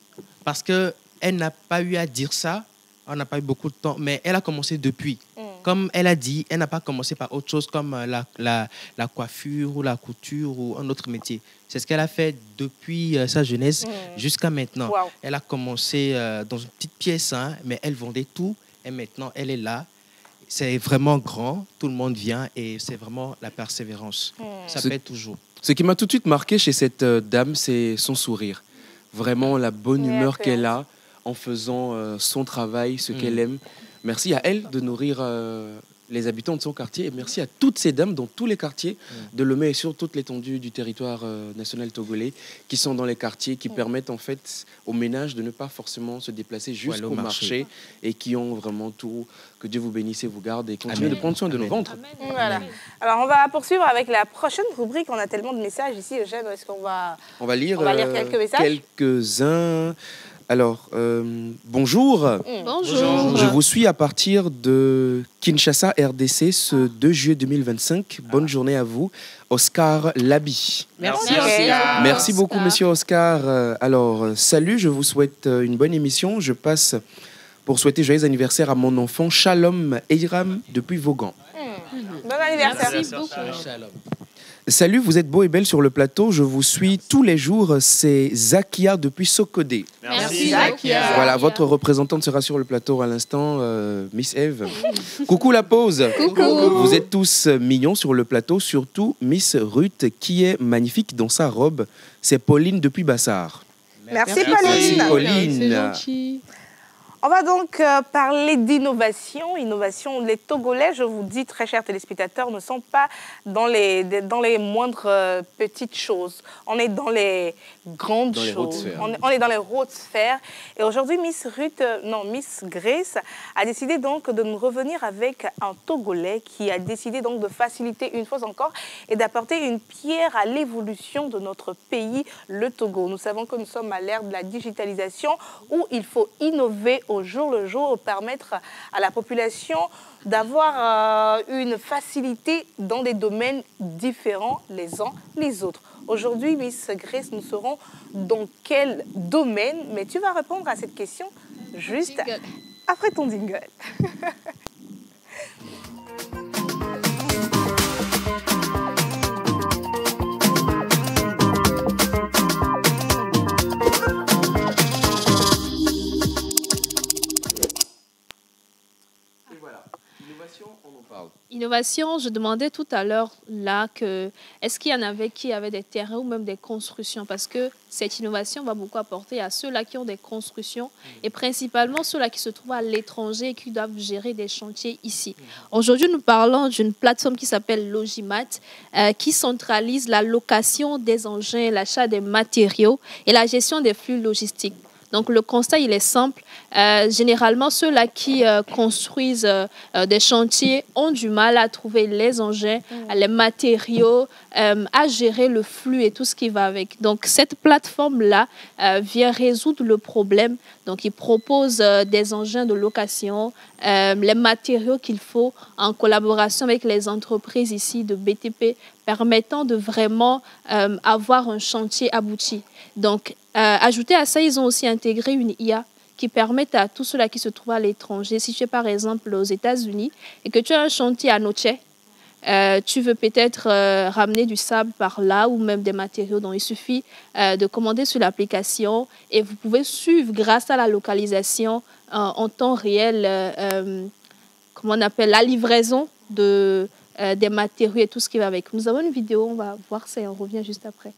Parce qu'elle n'a pas eu à dire ça, on n'a pas eu beaucoup de temps, mais elle a commencé depuis. Comme elle a dit, elle n'a pas commencé par autre chose comme la coiffure ou la couture ou un autre métier. C'est ce qu'elle a fait depuis sa jeunesse jusqu'à maintenant. Wow. Elle a commencé dans une petite pièce, hein, mais elle vendait tout et maintenant elle est là. C'est vraiment grand, tout le monde vient et c'est vraiment la persévérance. Ça fait toujours. Ce qui m'a tout de suite marqué chez cette dame, c'est son sourire. Vraiment la bonne humeur qu'elle a en faisant son travail, ce qu'elle aime. Merci à elle de nourrir les habitants de son quartier et merci à toutes ces dames dans tous les quartiers de Lomé et sur toute l'étendue du territoire national togolais qui sont dans les quartiers, qui permettent en fait aux ménages de ne pas forcément se déplacer jusqu'au marché et qui ont vraiment tout. Que Dieu vous bénisse et vous garde et continuez de prendre soin de nos ventres. Voilà. Alors on va poursuivre avec la prochaine rubrique. On a tellement de messages ici, Eugène. Est-ce qu'on va... On va lire quelques messages. Quelques-uns. Alors, bonjour. Bonjour. Je vous suis à partir de Kinshasa, RDC, ce 2 juillet 2025. Bonne journée à vous. Oscar Labi. Merci. Merci beaucoup, monsieur Oscar. Alors, salut, je vous souhaite une bonne émission. Je passe pour souhaiter joyeux anniversaire à mon enfant Shalom Eiram depuis Vaughan. Bon anniversaire. Merci beaucoup. Shalom. Salut, vous êtes beau et belle sur le plateau. Je vous suis tous les jours. C'est Zakia depuis Sokodé. Merci Zakia. Voilà, votre représentante sera sur le plateau à l'instant, Miss Eve. Coucou la pause. Coucou. Vous êtes tous mignons sur le plateau, surtout Miss Ruth qui est magnifique dans sa robe. C'est Pauline depuis Bassard. Merci Pauline. Merci Pauline. C'est gentil. On va donc parler d'innovation. Innovation, les Togolais, je vous dis, très chers téléspectateurs, ne sont pas dans les moindres petites choses. On est dans les grandes choses. On est dans les hautes sphères. Et aujourd'hui, Miss Grace a décidé donc de nous revenir avec un Togolais qui a décidé donc de faciliter une fois encore et d'apporter une pierre à l'évolution de notre pays, le Togo. Nous savons que nous sommes à l'ère de la digitalisation où il faut innover au jour le jour pour permettre à la population d'avoir une facilité dans des domaines différents les uns les autres. Aujourd'hui, Miss Grace, nous serons dans quel domaine? Mais tu vas répondre à cette question juste après ton jingle. Innovation, je demandais tout à l'heure là que est-ce qu'il y en avait qui avaient des terrains ou même des constructions parce que cette innovation va beaucoup apporter à ceux-là qui ont des constructions et principalement ceux-là qui se trouvent à l'étranger et qui doivent gérer des chantiers ici. Aujourd'hui, nous parlons d'une plateforme qui s'appelle Logimat qui centralise la location des engins, l'achat des matériaux et la gestion des flux logistiques. Donc, le constat, il est simple. Généralement, ceux-là qui construisent des chantiers ont du mal à trouver les engins, les matériaux, à gérer le flux et tout ce qui va avec. Donc, cette plateforme-là vient résoudre le problème. Donc, il propose des engins de location, les matériaux qu'il faut en collaboration avec les entreprises ici de BTP, permettant de vraiment avoir un chantier abouti. Donc, ajouté à ça, ils ont aussi intégré une IA qui permet à tous ceux-là qui se trouvent à l'étranger, si tu es par exemple aux États-Unis et que tu as un chantier à Noche, tu veux peut-être ramener du sable par là ou même des matériaux dont il suffit de commander sur l'application et vous pouvez suivre grâce à la localisation en temps réel, comment on appelle, la livraison des matériaux et tout ce qui va avec. Nous avons une vidéo, on va voir ça et on revient juste après.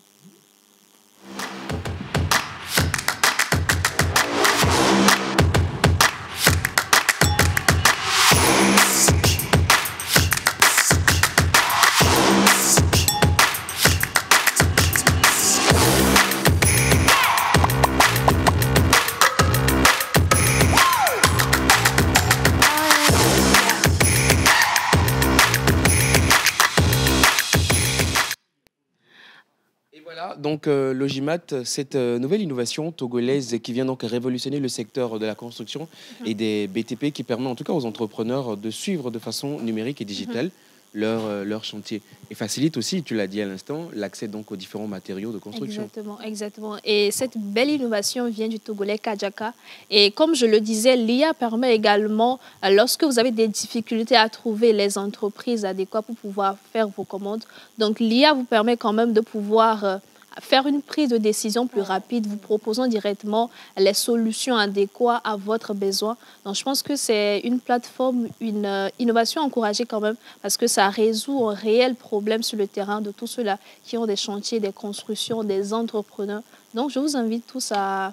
donc Logimat, cette nouvelle innovation togolaise qui vient donc révolutionner le secteur de la construction et des BTP qui permet en tout cas aux entrepreneurs de suivre de façon numérique et digitale leur chantier. Et facilite aussi, tu l'as dit à l'instant, l'accès donc aux différents matériaux de construction. Exactement, exactement. Et cette belle innovation vient du Togolais Kajaka. Et comme je le disais, l'IA permet également, lorsque vous avez des difficultés à trouver les entreprises adéquates pour pouvoir faire vos commandes, donc l'IA vous permet quand même de pouvoir faire une prise de décision plus rapide, vous proposant directement les solutions adéquates à votre besoin. Donc, je pense que c'est une plateforme, une innovation encouragée quand même, parce que ça résout un réel problème sur le terrain de tous ceux-là qui ont des chantiers, des constructions, des entrepreneurs. Donc, je vous invite tous à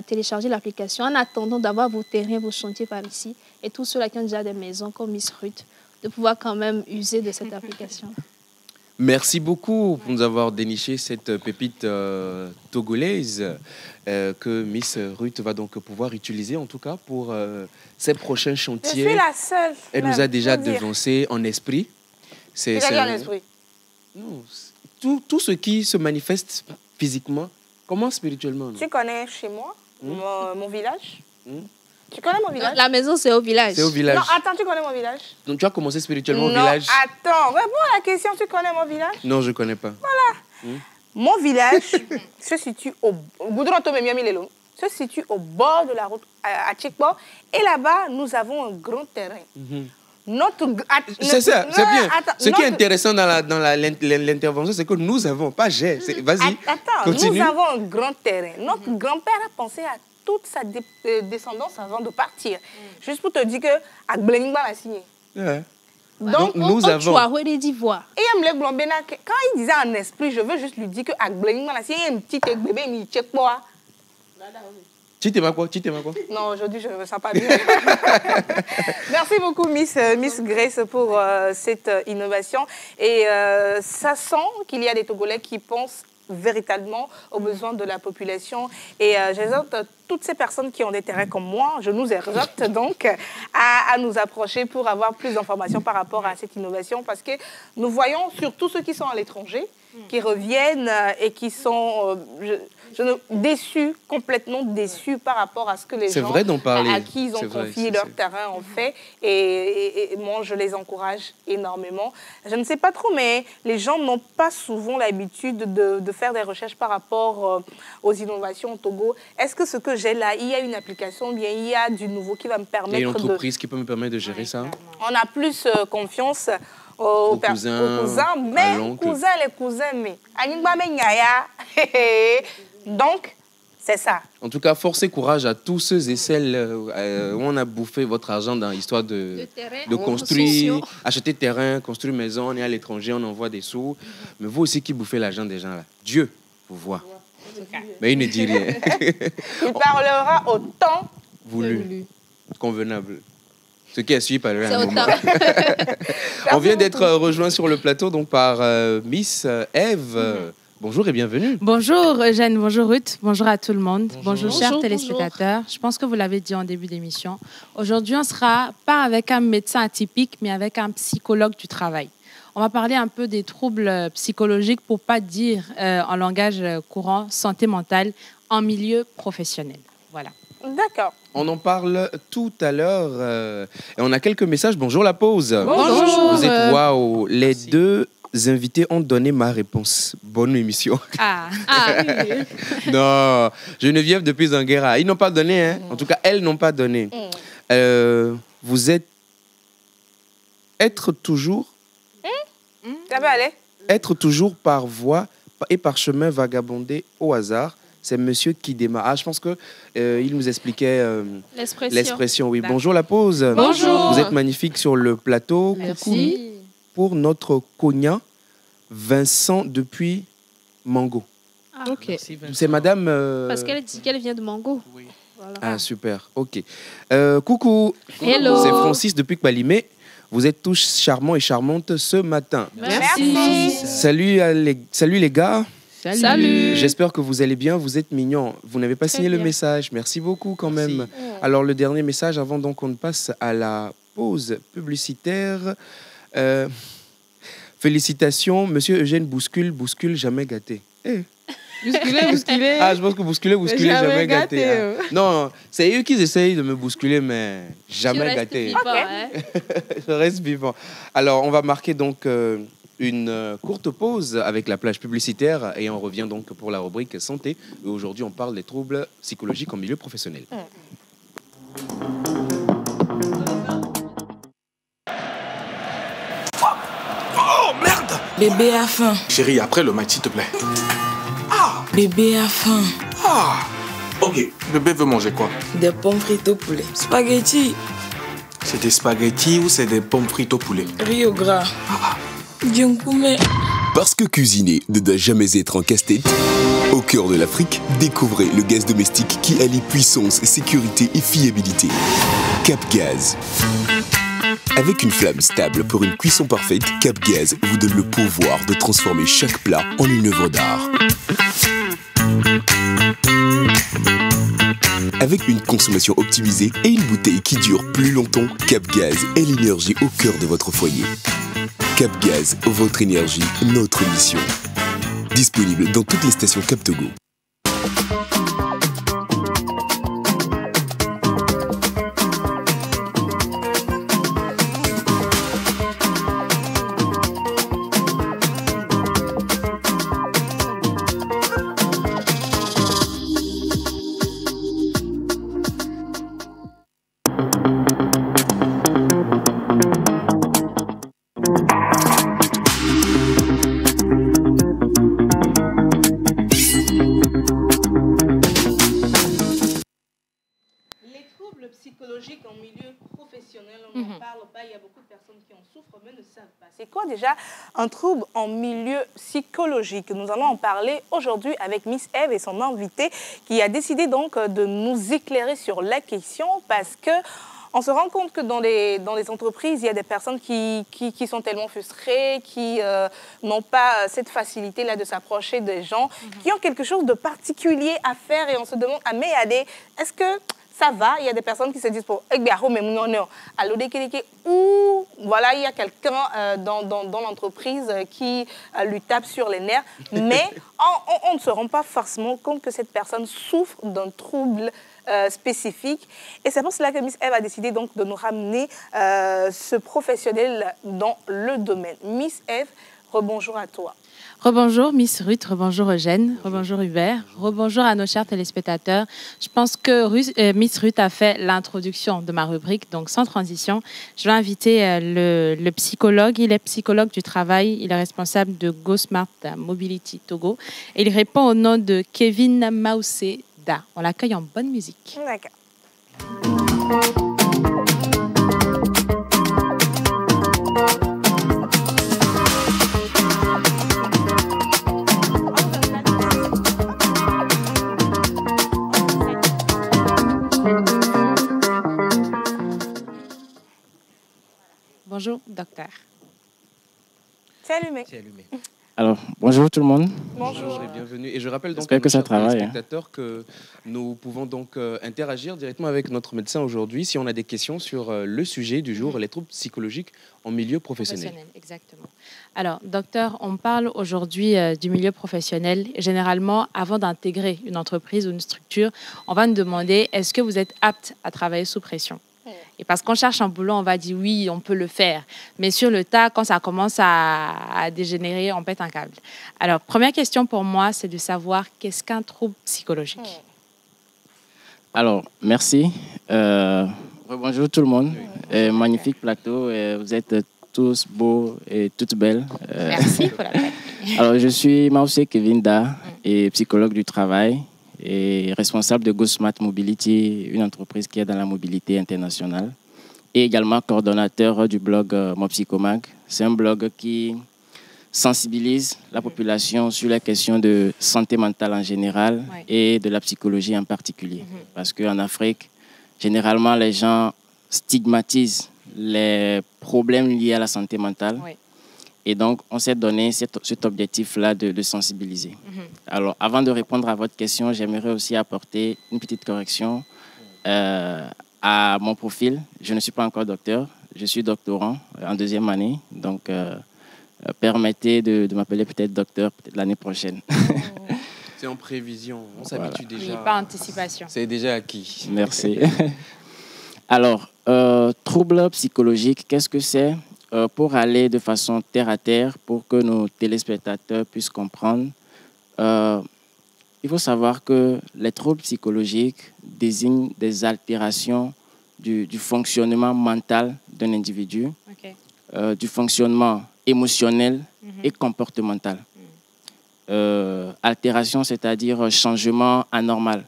télécharger l'application en attendant d'avoir vos terrains, vos chantiers par ici. Et tous ceux-là qui ont déjà des maisons comme Miss Ruth, de pouvoir quand même user de cette application. Merci beaucoup pour nous avoir déniché cette pépite togolaise que Miss Ruth va donc pouvoir utiliser, en tout cas pour ses prochains chantiers. Je suis la seule. Elle nous a déjà devancé en esprit. C'est en esprit. Non, tout ce qui se manifeste physiquement, comment spirituellement? Tu connais chez moi, mon village? Tu connais mon village? La maison, c'est au village. C'est au village. Non, attends, tu connais mon village? Donc tu as commencé spirituellement au non, village? Attends, réponds à la question, tu connais mon village? Non, je ne connais pas. Voilà. Mon village se situe au bord de la route à Tchikbo. Et là-bas, nous avons un grand terrain. C'est ça, c'est bien. Ce qui est intéressant dans l'intervention, c'est que nous avons, pas j'ai. Vas-y, continue. Nous avons un grand terrain. Notre grand-père a pensé à toute sa descendance avant de partir. Juste pour te dire que Agblengba l'a signé. Ouais. Donc, nous avons. Et quand il disait en esprit, je veux juste lui dire que Agblengba l'a signé, il y a un petit bébé, il check quoi. Tu t'aimes quoi? Non, aujourd'hui, je ne me sens pas bien. Merci beaucoup, Miss Grace, pour cette innovation. Et ça sent qu'il y a des Togolais qui pensent véritablement aux besoins de la population. Et j'exhorte toutes ces personnes qui ont des terrains comme moi, je nous exhorte donc à nous approcher pour avoir plus d'informations par rapport à cette innovation, parce que nous voyons surtout ceux qui sont à l'étranger, qui reviennent et qui sont déçus, complètement déçus par rapport à ce que les gens à qui ils ont confié leur terrain ont fait. Et moi, je les encourage énormément. Je ne sais pas trop, mais les gens n'ont pas souvent l'habitude de faire des recherches par rapport aux innovations au Togo. Est-ce que ce que j'ai là, il y a une application, bien il y a du nouveau qui va me permettre de... Il y a une entreprise qui peut me permettre de gérer ça. On a plus confiance aux cousins, mais les cousins, mais donc, c'est ça. En tout cas, force et courage à tous ceux et celles où on a bouffé votre argent dans l'histoire de construire, acheter terrain, construire maison, on est à l'étranger, on envoie des sous. Mais vous aussi qui bouffez l'argent des gens là, Dieu vous voit. Mais il ne dit rien. Il parlera au temps voulu, convenable. Ce qui a suivi par un moment. On vient d'être rejoint sur le plateau donc par Miss Eve. Bonjour et bienvenue. Bonjour Eugène, bonjour Ruth, bonjour à tout le monde. Bonjour chers téléspectateurs. Je pense que vous l'avez dit en début d'émission. Aujourd'hui, on sera pas avec un médecin atypique, mais avec un psychologue du travail. On va parler un peu des troubles psychologiques, pour pas dire en langage courant, santé mentale en milieu professionnel. Voilà. D'accord. On en parle tout à l'heure. Et on a quelques messages. Bonjour la pause. Bonjour. Vous êtes waouh. Les deux invités ont donné ma réponse. Bonne émission. Non, Geneviève depuis Zanguera. Ils n'ont pas donné, hein. En tout cas, elles n'ont pas donné. Vous êtes... Être toujours... Être toujours par voie et par chemin vagabondé au hasard. C'est monsieur qui démarre. Ah, je pense que il nous expliquait l'expression. Oui. Bonjour la pause. Bonjour. Vous êtes magnifique sur le plateau. Merci. Coucou pour notre cognac Vincent depuis Mango. Ah. Ok. C'est madame... Parce qu'elle dit qu'elle vient de Mango. Oui. Voilà. Ah, super. Ok. Coucou. Hello. C'est Francis depuis Kbalimé. Vous êtes tous charmants et charmantes ce matin. Merci. Salut les gars. Salut. J'espère que vous allez bien, vous êtes mignons. Vous n'avez pas signé le message. Merci beaucoup quand même. Alors, le dernier message avant donc qu'on passe à la pause publicitaire. Félicitations, monsieur Eugène Bouscule, jamais gâté. Bousculer. Ah, je pense que bousculer, jamais gâté. Hein. Non, c'est eux qui essayent de me bousculer, mais jamais gâté. Je reste vivant. Alors, on va marquer donc une courte pause avec la plage publicitaire et on revient donc pour la rubrique santé. Et aujourd'hui, on parle des troubles psychologiques en milieu professionnel. Oh merde! Bébé a faim. Chérie, après le match, s'il te plaît. Ah! Bébé a faim. Ah! Ok, bébé veut manger quoi? Des pommes frites au poulet. Spaghetti. C'est des spaghettis ou c'est des pommes frites au poulet? Riz au gras. Parce que cuisiner ne doit jamais être en casse-tête, au cœur de l'Afrique, découvrez le gaz domestique qui allie puissance, sécurité et fiabilité. Cap Gaz. Avec une flamme stable pour une cuisson parfaite, Cap Gaz vous donne le pouvoir de transformer chaque plat en une œuvre d'art. Avec une consommation optimisée et une bouteille qui dure plus longtemps, Cap Gaz est l'énergie au cœur de votre foyer. Cap Gaz, votre énergie, notre mission. Disponible dans toutes les stations Cap Togo. C'est quoi déjà un trouble en milieu psychologique? Nous allons en parler aujourd'hui avec Miss Eve et son invité qui a décidé donc de nous éclairer sur la question parce que on se rend compte que dans les entreprises, il y a des personnes qui sont tellement frustrées, qui n'ont pas cette facilité-là de s'approcher des gens, qui ont quelque chose de particulier à faire et on se demande, ah mais allez, est-ce que ça va? Il y a des personnes qui se disent pour ou voilà, il y a quelqu'un dans l'entreprise qui lui tape sur les nerfs, mais on ne se rend pas forcément compte que cette personne souffre d'un trouble spécifique. Et c'est pour cela que Miss Eve a décidé donc de nous ramener ce professionnel dans le domaine. Miss Eve, rebonjour à toi. Rebonjour Miss Ruth, rebonjour Eugène, rebonjour Hubert, rebonjour à nos chers téléspectateurs. Je pense que Miss Ruth a fait l'introduction de ma rubrique, donc sans transition, je vais inviter le psychologue. Il est psychologue du travail, il est responsable de GoSmart Mobility Togo et il répond au nom de Kevin Mausé Da. On l'accueille en bonne musique. D'accord. Bonjour, docteur. C'est allumé. Alors, bonjour tout le monde. Bonjour et bienvenue. Et je rappelle donc que ça travaille, spectateurs que nous pouvons donc interagir directement avec notre médecin aujourd'hui si on a des questions sur le sujet du jour, les troubles psychologiques en milieu professionnel. Exactement. Alors, docteur, on parle aujourd'hui du milieu professionnel. Généralement, avant d'intégrer une entreprise ou une structure, on va nous demander est-ce que vous êtes apte à travailler sous pression? Et parce qu'on cherche un boulot, on va dire oui, on peut le faire. Mais sur le tas, quand ça commence à dégénérer, on pète un câble. Alors, première question pour moi, c'est de savoir qu'est-ce qu'un trouble psychologique? Alors, merci. Bonjour tout le monde. Magnifique plateau. Vous êtes tous beaux et toutes belles. Merci pour la peine. Alors, je suis Mausé Kevin Da, et psychologue du travail et responsable de GoSmart Mobility, une entreprise qui est dans la mobilité internationale, et également coordonnateur du blog Mon Psychomag. C'est un blog qui sensibilise la population sur les questions de santé mentale en général et de la psychologie en particulier. Parce qu'en Afrique, généralement, les gens stigmatisent les problèmes liés à la santé mentale. Et donc, on s'est donné cet objectif-là de sensibiliser. Alors, avant de répondre à votre question, j'aimerais aussi apporter une petite correction à mon profil. Je ne suis pas encore docteur, je suis doctorant en 2e année. Donc, permettez de m'appeler peut-être docteur l'année prochaine. C'est en prévision. On s'habitue déjà. Oui, pas anticipation. C'est déjà acquis. Merci. Alors, troubles psychologiques, qu'est-ce que c'est? Pour aller de façon terre à terre, pour que nos téléspectateurs puissent comprendre, il faut savoir que les troubles psychologiques désignent des altérations du fonctionnement mental d'un individu, du fonctionnement émotionnel et comportemental. Altération, c'est-à-dire changement anormal.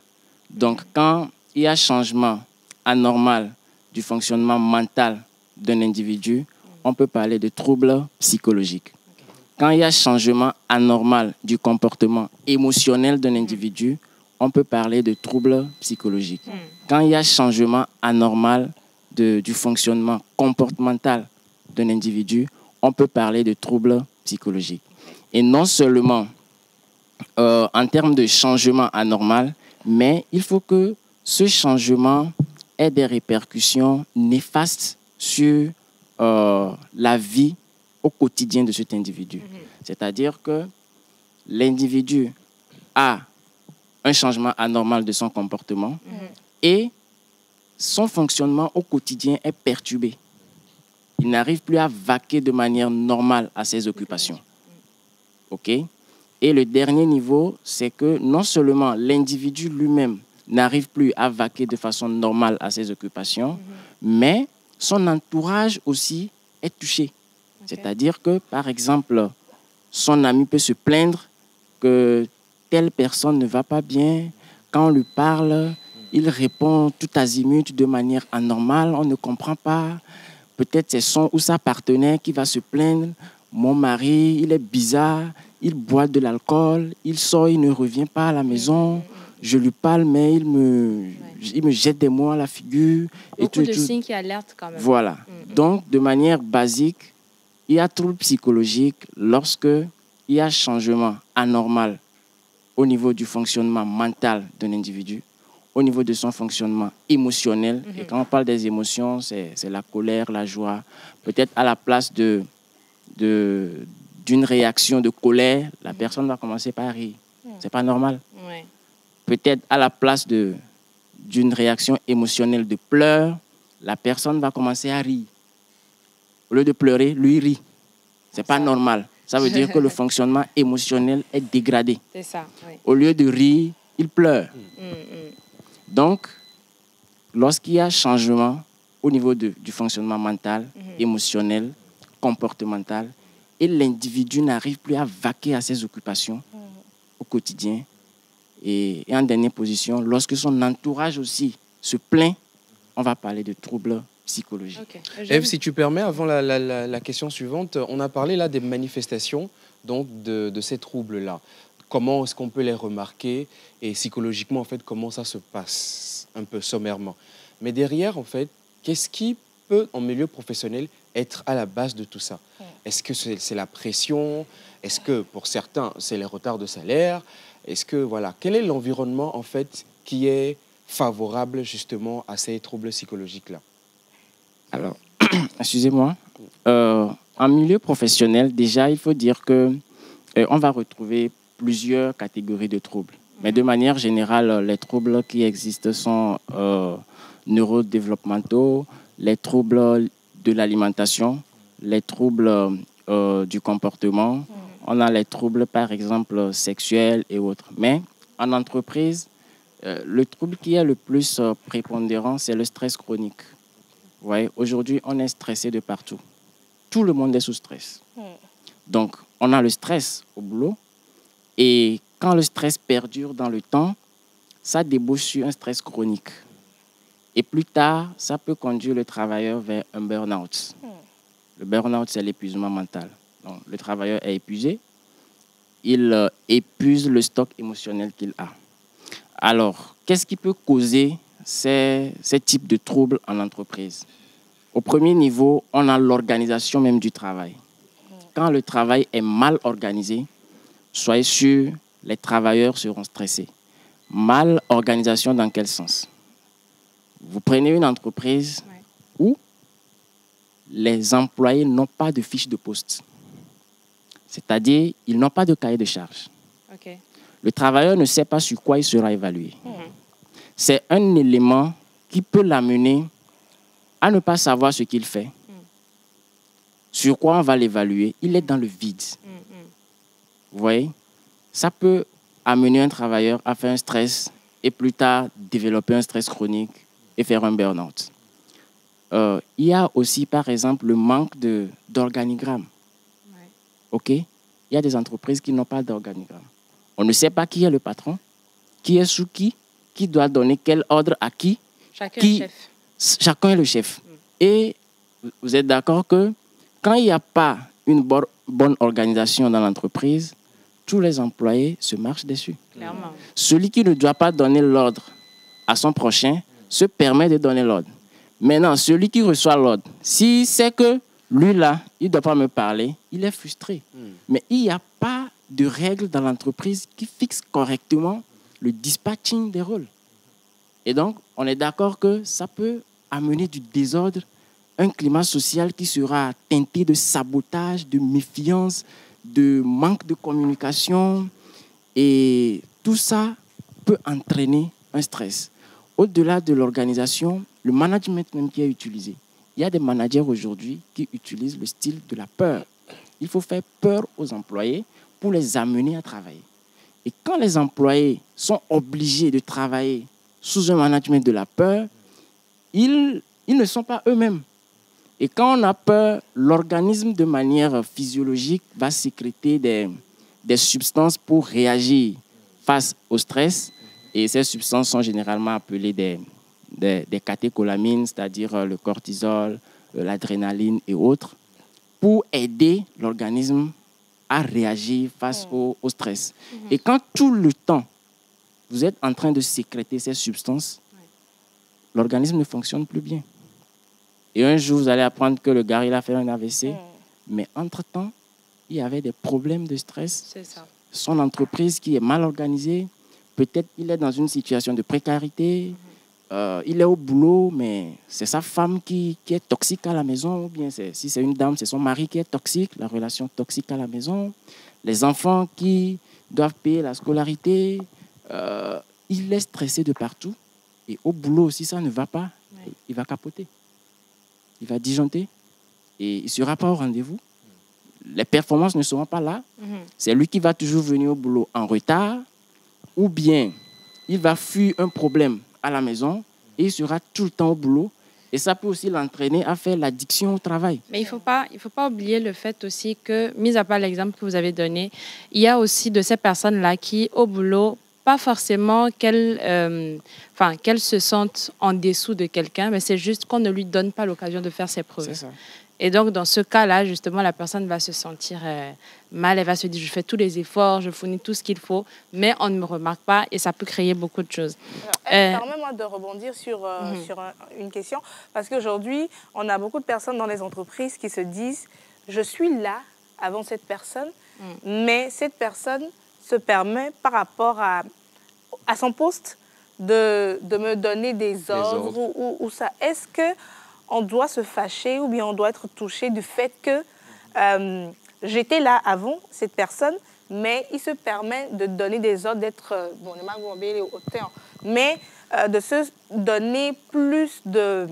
Donc, quand il y a changement anormal du fonctionnement mental d'un individu, on peut parler de troubles psychologiques. Quand il y a changement anormal du comportement émotionnel d'un individu, on peut parler de troubles psychologiques. Quand il y a changement anormal du fonctionnement comportemental d'un individu, on peut parler de troubles psychologiques. Et non seulement en termes de changement anormal, mais il faut que ce changement ait des répercussions néfastes sur la vie au quotidien de cet individu. C'est-à-dire que l'individu a un changement anormal de son comportement et son fonctionnement au quotidien est perturbé. Il n'arrive plus à vaquer de manière normale à ses occupations. OK? Et le dernier niveau, c'est que non seulement l'individu lui-même n'arrive plus à vaquer de façon normale à ses occupations, mais son entourage aussi est touché. C'est-à-dire que, par exemple, son ami peut se plaindre que telle personne ne va pas bien. Quand on lui parle, il répond tout azimut de manière anormale. On ne comprend pas. Peut-être c'est son ou sa partenaire qui va se plaindre. Mon mari, il est bizarre. Il boit de l'alcool. Il sort, il ne revient pas à la maison. Je lui parle, mais il me jette des mots à la figure. Beaucoup de signes qui alertent quand même. Voilà. Donc, de manière basique, il y a trouble psychologique lorsque il y a changement anormal au niveau du fonctionnement mental d'un individu, au niveau de son fonctionnement émotionnel. Et quand on parle des émotions, c'est la colère, la joie. Peut-être à la place d'une réaction de colère, la personne va commencer par rire. C'est pas normal. Peut-être à la place d'une réaction émotionnelle de pleurs, la personne va commencer à rire. Au lieu de pleurer, lui rit. C'est pas normal. Ça veut dire que le fonctionnement émotionnel est dégradé. C'est ça, oui. Au lieu de rire, il pleure. Donc, lorsqu'il y a changement au niveau du fonctionnement mental, émotionnel, comportemental, et l'individu n'arrive plus à vaquer à ses occupations au quotidien, et en dernière position, lorsque son entourage aussi se plaint, on va parler de troubles psychologiques. Ève, si tu permets, avant la question suivante, on a parlé là des manifestations donc de ces troubles-là. Comment est-ce qu'on peut les remarquer et psychologiquement, en fait, comment ça se passe, un peu sommairement. Mais derrière, en fait, qu'est-ce qui peut, en milieu professionnel, être à la base de tout ça? Est-ce que c'est la pression? Est-ce que, pour certains, c'est les retards de salaire? Est-ce que, voilà, quel est l'environnement, en fait, qui est favorable, justement, à ces troubles psychologiques-là? Alors, excusez-moi. En milieu professionnel, déjà, il faut dire que on va retrouver plusieurs catégories de troubles. Mais de manière générale, les troubles qui existent sont neurodéveloppementaux, les troubles de l'alimentation, les troubles du comportement. On a les troubles, par exemple, sexuels et autres. Mais en entreprise, le trouble qui est le plus prépondérant, c'est le stress chronique. Vous voyez, aujourd'hui, on est stressé de partout. Tout le monde est sous stress. Donc, on a le stress au boulot. Et quand le stress perdure dans le temps, ça débouche sur un stress chronique. Et plus tard, ça peut conduire le travailleur vers un burn-out. Le burn-out, c'est l'épuisement mental. Donc, le travailleur est épuisé. Il épuise le stock émotionnel qu'il a. Alors, qu'est-ce qui peut causer ces types de troubles en entreprise? Au premier niveau, on a l'organisation même du travail. Quand le travail est mal organisé, soyez sûr, les travailleurs seront stressés. Mal organisation dans quel sens? Vous prenez une entreprise où les employés n'ont pas de fiche de poste. C'est-à-dire, ils n'ont pas de cahier de charge. le travailleur ne sait pas sur quoi il sera évalué. C'est un élément qui peut l'amener à ne pas savoir ce qu'il fait. Sur quoi on va l'évaluer? Il est dans le vide. Vous voyez? Ça peut amener un travailleur à faire un stress et plus tard développer un stress chronique et faire un burn-out. Il y a aussi, par exemple, le manque d'organigramme. OK? Il y a des entreprises qui n'ont pas d'organigramme. On ne sait pas qui est le patron, qui est sous qui doit donner quel ordre à qui. Chacun est chef. Chacun est le chef. Et vous êtes d'accord que quand il n'y a pas une bonne organisation dans l'entreprise, tous les employés se marchent dessus. Clairement. Celui qui ne doit pas donner l'ordre à son prochain se permet de donner l'ordre. Maintenant, celui qui reçoit l'ordre, s'il sait que lui, là, il ne doit pas me parler, il est frustré. Mais il n'y a pas de règles dans l'entreprise qui fixent correctement le dispatching des rôles. Et donc, on est d'accord que ça peut amener du désordre, un climat social qui sera teinté de sabotage, de méfiance, de manque de communication. Et tout ça peut entraîner un stress. Au-delà de l'organisation, le management même qui est utilisé. Il y a des managers aujourd'hui qui utilisent le style de la peur. Il faut faire peur aux employés pour les amener à travailler. Et quand les employés sont obligés de travailler sous un management de la peur, ils ne sont pas eux-mêmes. Et quand on a peur, l'organisme de manière physiologique va sécréter des substances pour réagir face au stress. Et ces substances sont généralement appelées des catécholamines, c'est-à-dire le cortisol, l'adrénaline et autres, pour aider l'organisme à réagir face au stress. Et quand tout le temps, vous êtes en train de sécréter ces substances, l'organisme ne fonctionne plus bien. Et un jour, vous allez apprendre que le gars, il a fait un AVC, mais entre-temps, il y avait des problèmes de stress. C'est ça. Son entreprise qui est mal organisée, peut-être il est dans une situation de précarité, il est au boulot, mais c'est sa femme qui est toxique à la maison, ou bien si c'est une dame, c'est son mari qui est toxique, la relation toxique à la maison, les enfants qui doivent payer la scolarité, il est stressé de partout. Et au boulot, si ça ne va pas, il va capoter. Il va disjoncter et il ne sera pas au rendez-vous. Les performances ne seront pas là. C'est lui qui va toujours venir au boulot en retard, ou bien il va fuir un problème à la maison et il sera tout le temps au boulot. Et ça peut aussi l'entraîner à faire l'addiction au travail. Mais il faut pas oublier le fait aussi que, mis à part l'exemple que vous avez donné, il y a aussi de ces personnes-là qui, au boulot, pas forcément qu'elles se sentent en dessous de quelqu'un, mais c'est juste qu'on ne lui donne pas l'occasion de faire ses preuves. C'est ça. Et donc, dans ce cas-là, justement, la personne va se sentir mal. Elle va se dire, je fais tous les efforts, je fournis tout ce qu'il faut, mais on ne me remarque pas et ça peut créer beaucoup de choses. Permets-moi de rebondir sur une question, parce qu'aujourd'hui, on a beaucoup de personnes dans les entreprises qui se disent, je suis là avant cette personne, mais cette personne se permet, par rapport à son poste, de me donner des ordres ou ça. Est-ce qu'on doit se fâcher ou bien on doit être touché du fait que j'étais là avant cette personne, mais il se permet de donner des ordres, d'être, mais de se donner plus de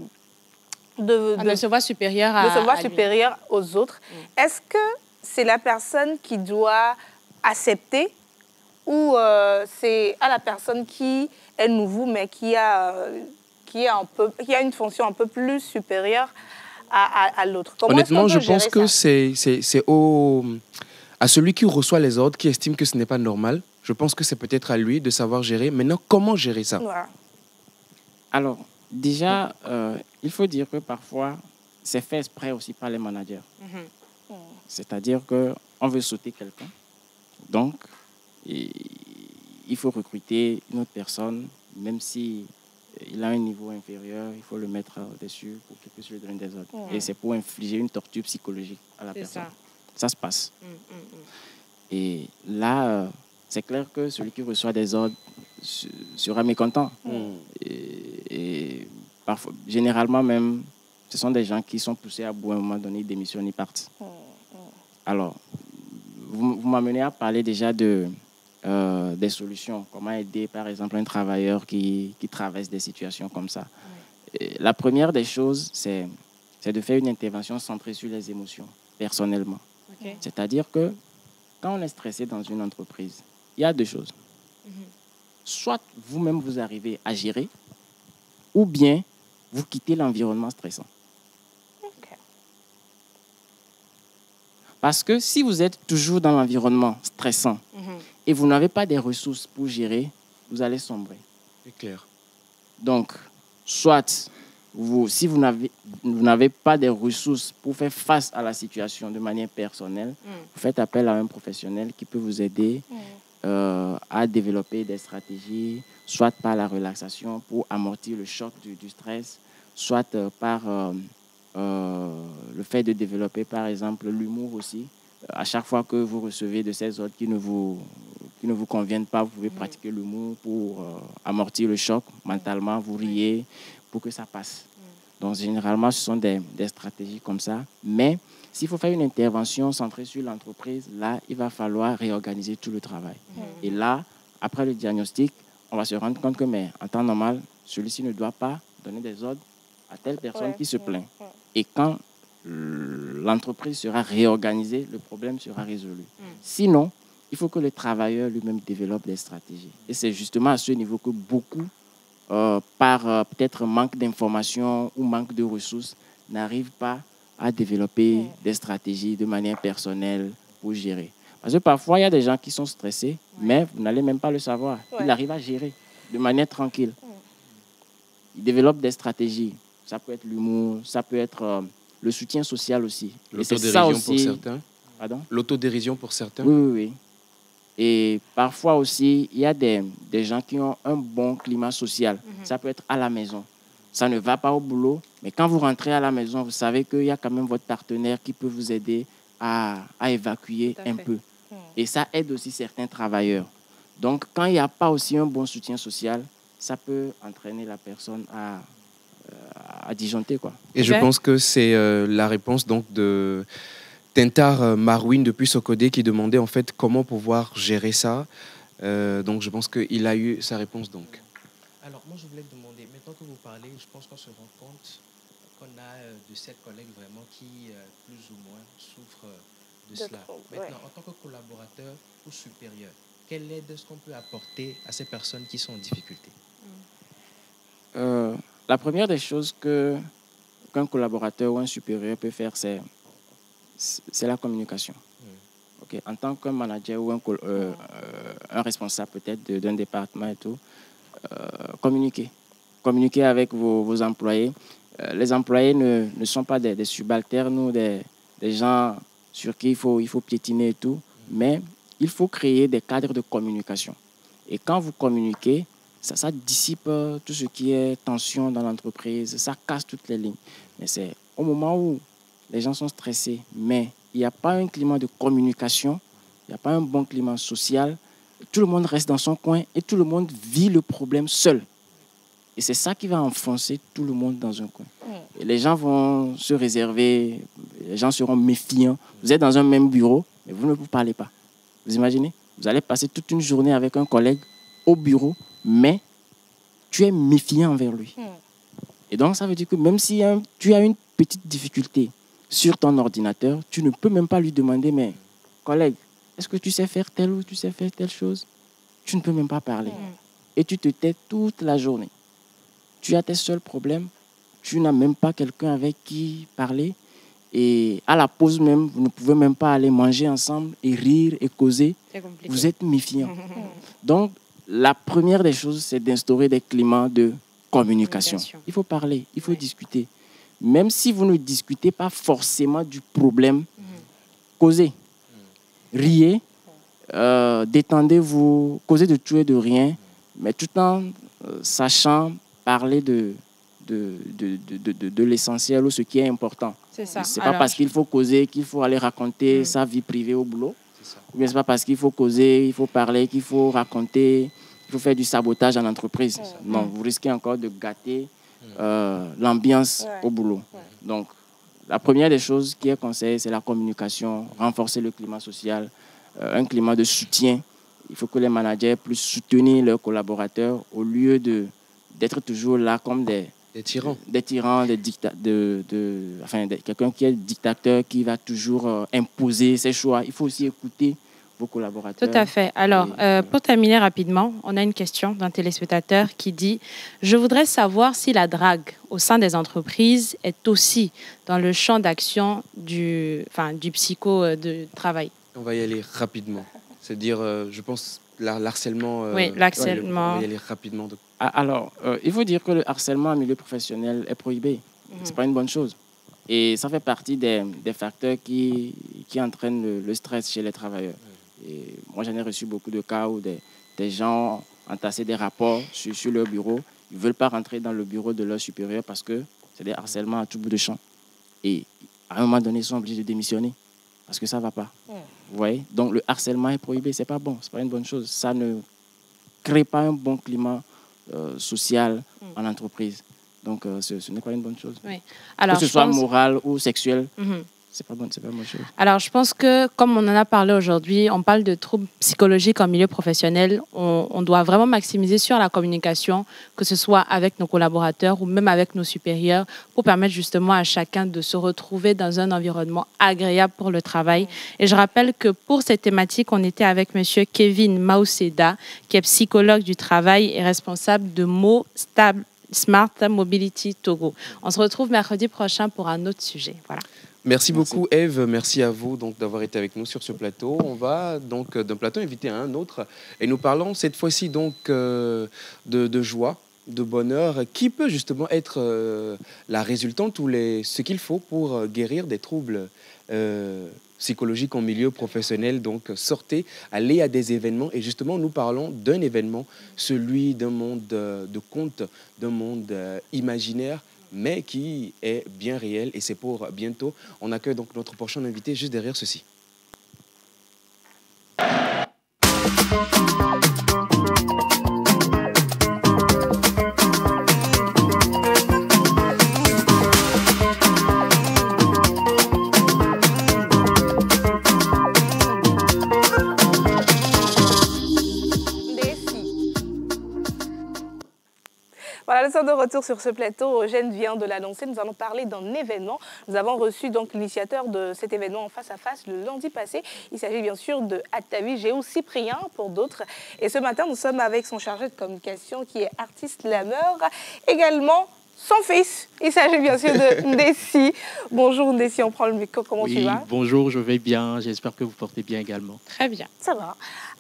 se voir supérieur supérieur aux autres. Est-ce que c'est la personne qui doit accepter ou c'est à la personne qui est nouveau, mais qui a une fonction un peu plus supérieure à l'autre? Honnêtement, je pense que c'est à celui qui reçoit les ordres, qui estime que ce n'est pas normal. Je pense que c'est peut-être à lui de savoir gérer. Maintenant, comment gérer ça? Voilà. Alors, déjà, il faut dire que parfois, c'est fait exprès aussi par les managers. C'est-à-dire qu'on veut sauter quelqu'un. Donc, il faut recruter une autre personne, même si il a un niveau inférieur, il faut le mettre au-dessus pour qu'il puisse lui donner des ordres. Et c'est pour infliger une torture psychologique à la personne. Ça se passe. Et là, c'est clair que celui qui reçoit des ordres sera mécontent. Et parfois, généralement même, ce sont des gens qui sont poussés à bout à un moment donné, ils démissionnent, ils partent. Alors, vous m'amenez à parler déjà de des solutions. Comment aider, par exemple, un travailleur qui traverse des situations comme ça. La première des choses, c'est de faire une intervention centrée sur les émotions, personnellement. Okay. C'est-à-dire que quand on est stressé dans une entreprise, il y a deux choses. Soit vous-même, vous arrivez à gérer, ou bien vous quittez l'environnement stressant. Okay. Parce que si vous êtes toujours dans l'environnement stressant et vous n'avez pas des ressources pour gérer, vous allez sombrer. C'est clair. Donc, soit si vous n'avez pas des ressources pour faire face à la situation de manière personnelle, vous faites appel à un professionnel qui peut vous aider à développer des stratégies, soit par la relaxation pour amortir le choc du stress, soit par le fait de développer, par exemple, l'humour aussi. À chaque fois que vous recevez de ces ordres qui ne vous conviennent pas, vous pouvez pratiquer l'humour pour amortir le choc mentalement, vous riez pour que ça passe. Donc, généralement, ce sont des stratégies comme ça. Mais s'il faut faire une intervention centrée sur l'entreprise, là, il va falloir réorganiser tout le travail. Et là, après le diagnostic, on va se rendre compte que, mais en temps normal, celui-ci ne doit pas donner des ordres à telle personne qui se plaint. Et quand l'entreprise sera réorganisée, le problème sera résolu. Sinon, il faut que le travailleur lui-même développe des stratégies. Et c'est justement à ce niveau que beaucoup, par peut-être manque d'informations ou manque de ressources, n'arrivent pas à développer des stratégies de manière personnelle pour gérer. Parce que parfois, il y a des gens qui sont stressés, mais vous n'allez même pas le savoir. Ils arrivent à gérer de manière tranquille. Ils développent des stratégies. Ça peut être l'humour, ça peut être le soutien social aussi. L'autodérision pour certains. Pardon ? L'autodérision pour certains. Oui. Et parfois aussi, il y a des gens qui ont un bon climat social. Ça peut être à la maison. Ça ne va pas au boulot, mais quand vous rentrez à la maison, vous savez qu'il y a quand même votre partenaire qui peut vous aider à évacuer un peu. Et ça aide aussi certains travailleurs. Donc, quand il n'y a pas aussi un bon soutien social, ça peut entraîner la personne à disjoncter, quoi. Et je pense que c'est la réponse donc de Tentar Marouine depuis Sokodé qui demandait en fait comment pouvoir gérer ça. Donc, je pense qu'il a eu sa réponse donc. Alors, moi, je voulais te demander, maintenant que vous parlez, je pense qu'on se rend compte qu'on a de ces collègues vraiment qui, plus ou moins, souffrent de cela. Maintenant, en tant que collaborateur ou supérieur, quelle aide est-ce qu'on peut apporter à ces personnes qui sont en difficulté? La première des choses qu'un collaborateur ou un supérieur peut faire, c'est la communication. Okay. En tant qu'un manager ou un responsable peut-être d'un département et tout, communiquer avec vos employés. Les employés ne sont pas des subalternes ou des gens sur qui il faut piétiner et tout, mais il faut créer des cadres de communication. Et quand vous communiquez, ça dissipe tout ce qui est tension dans l'entreprise, ça casse toutes les lignes. Mais c'est au moment où les gens sont stressés, mais il n'y a pas un climat de communication, il n'y a pas un bon climat social, tout le monde reste dans son coin et tout le monde vit le problème seul. Et c'est ça qui va enfoncer tout le monde dans un coin. Et les gens vont se réserver, les gens seront méfiants. Vous êtes dans un même bureau, mais vous ne vous parlez pas. Vous imaginez? Vous allez passer toute une journée avec un collègue au bureau, mais tu es méfiant envers lui. Et donc, ça veut dire que même si tu as une petite difficulté sur ton ordinateur, tu ne peux même pas lui demander, mais collègue, est-ce que tu sais faire telle ou tu sais faire telle chose? Tu ne peux même pas parler. Et tu te tais toute la journée. Tu as tes seuls problèmes. Tu n'as même pas quelqu'un avec qui parler. Et à la pause même, vous ne pouvez même pas aller manger ensemble et rire et causer. Vous êtes méfiant. Donc, la première des choses, c'est d'instaurer des climats de communication. Il faut parler, il faut discuter. Même si vous ne discutez pas forcément du problème, causez. Riez, détendez-vous, causez de tout et de rien, mais tout en sachant parler de l'essentiel ou ce qui est important. C'est ça. C'est pas parce qu'il faut causer qu'il faut aller raconter sa vie privée au boulot. Ou bien c'est pas parce qu'il faut causer, il faut parler, qu'il faut raconter, il faut faire du sabotage en entreprise. Non, vous risquez encore de gâter l'ambiance au boulot. Donc, la première des choses qui est conseillée, c'est la communication, renforcer le climat social, un climat de soutien il faut que les managers puissent soutenir leurs collaborateurs au lieu d'être toujours là comme des tyrans, quelqu'un qui est dictateur, qui va toujours imposer ses choix. Il faut aussi écouter vos collaborateurs. Tout à fait. Alors, pour terminer rapidement, on a une question d'un téléspectateur qui dit « Je voudrais savoir si la drague au sein des entreprises est aussi dans le champ d'action du psycho de travail. » On va y aller rapidement. C'est-à-dire, je pense, l'harcèlement... oui, l'harcèlement. On va y aller rapidement. Alors, il faut dire que le harcèlement en milieu professionnel est prohibé. Ce n'est pas une bonne chose. Et ça fait partie des facteurs qui entraînent le stress chez les travailleurs. Et moi, j'en ai reçu beaucoup de cas où des gens ont entassé des rapports sur leur bureau. Ils ne veulent pas rentrer dans le bureau de leur supérieur parce que c'est des harcèlements à tout bout de champ. Et à un moment donné, ils sont obligés de démissionner parce que ça ne va pas. Vous voyez? Donc, le harcèlement est prohibé. Ce n'est pas bon. Ce n'est pas une bonne chose. Ça ne crée pas un bon climat social en entreprise. Donc, ce n'est pas une bonne chose. Oui. Alors, que ce soit moral ou sexuel, c'est pas bonne chose. Alors, je pense que, comme on en a parlé aujourd'hui, on parle de troubles psychologiques en milieu professionnel. On doit vraiment maximiser sur la communication, que ce soit avec nos collaborateurs ou même avec nos supérieurs, pour permettre justement à chacun de se retrouver dans un environnement agréable pour le travail. Et je rappelle que pour cette thématique, on était avec monsieur Kevin Mauseda, qui est psychologue du travail et responsable de Smart Mobility Togo. On se retrouve mercredi prochain pour un autre sujet. Voilà. Merci beaucoup, Eve. Merci à vous d'avoir été avec nous sur ce plateau. On va donc d'un plateau inviter à un autre. Et nous parlons cette fois-ci donc de joie, de bonheur, qui peut justement être la résultante ou ce qu'il faut pour guérir des troubles psychologiques en milieu professionnel. Donc, sortez, allez à des événements. Et justement, nous parlons d'un événement, celui d'un monde de contes, d'un monde imaginaire, mais qui est bien réel, et c'est pour bientôt. On accueille donc notre prochain invité juste derrière ceci. Voilà, nous sommes de retour sur ce plateau. Eugène vient de l'annoncer. Nous allons parler d'un événement. Nous avons reçu donc l'initiateur de cet événement en face à face le lundi passé. Il s'agit bien sûr de Atavi Géo Cyprien pour d'autres. Et ce matin, nous sommes avec son chargé de communication qui est artiste Lameur. Également son fils. Il s'agit bien sûr de Ndessi. Bonjour Ndessi, on prend le micro. Comment tu vas? Bonjour, je vais bien. J'espère que vous portez bien également. Très bien. Ça va.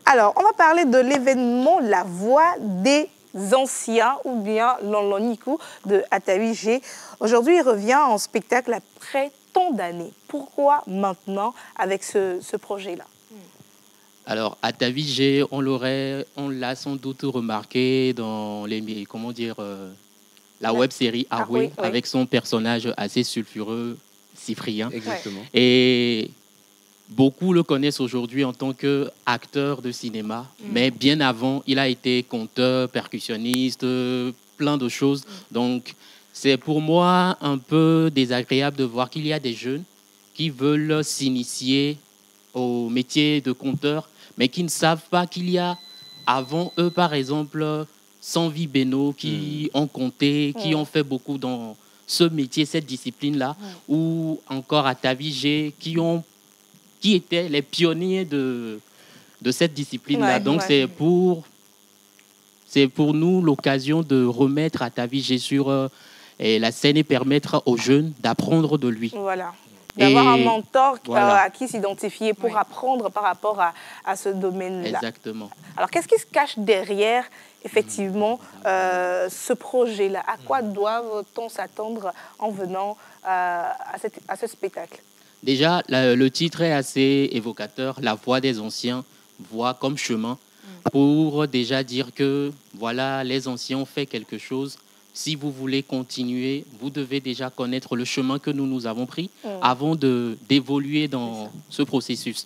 Alors, on va parler de l'événement La Voix des anciens ou bien Lonlonikou de Atavi G. Aujourd'hui, il revient en spectacle après tant d'années. Pourquoi maintenant avec ce projet-là? Alors, Atavi G, on l'a sans doute remarqué dans la web-série Aroué, oui. Avec son personnage assez sulfureux, Cyprien. Exactement. Et beaucoup le connaissent aujourd'hui en tant qu'acteur de cinéma, mais bien avant, il a été conteur, percussionniste, plein de choses. Donc, c'est pour moi un peu désagréable de voir qu'il y a des jeunes qui veulent s'initier au métier de conteur, mais qui ne savent pas qu'il y a avant eux, par exemple, Sanvi Beno, qui ont compté, qui ont fait beaucoup dans ce métier, cette discipline-là, ou encore Atavi G, qui étaient les pionniers de cette discipline-là. Donc, c'est pour nous l'occasion de remettre Atavi G sur la scène et permettre aux jeunes d'apprendre de lui. Voilà. D'avoir un mentor à qui s'identifier pour apprendre par rapport à ce domaine-là. Exactement. Alors, qu'est-ce qui se cache derrière, effectivement, ce projet-là? À quoi doit-on s'attendre en venant à ce spectacle? Déjà, le titre est assez évocateur, La Voix des anciens, voix comme chemin, pour déjà dire que voilà, les anciens ont fait quelque chose. Si vous voulez continuer, vous devez déjà connaître le chemin que nous avons pris avant d'évoluer dans ce processus.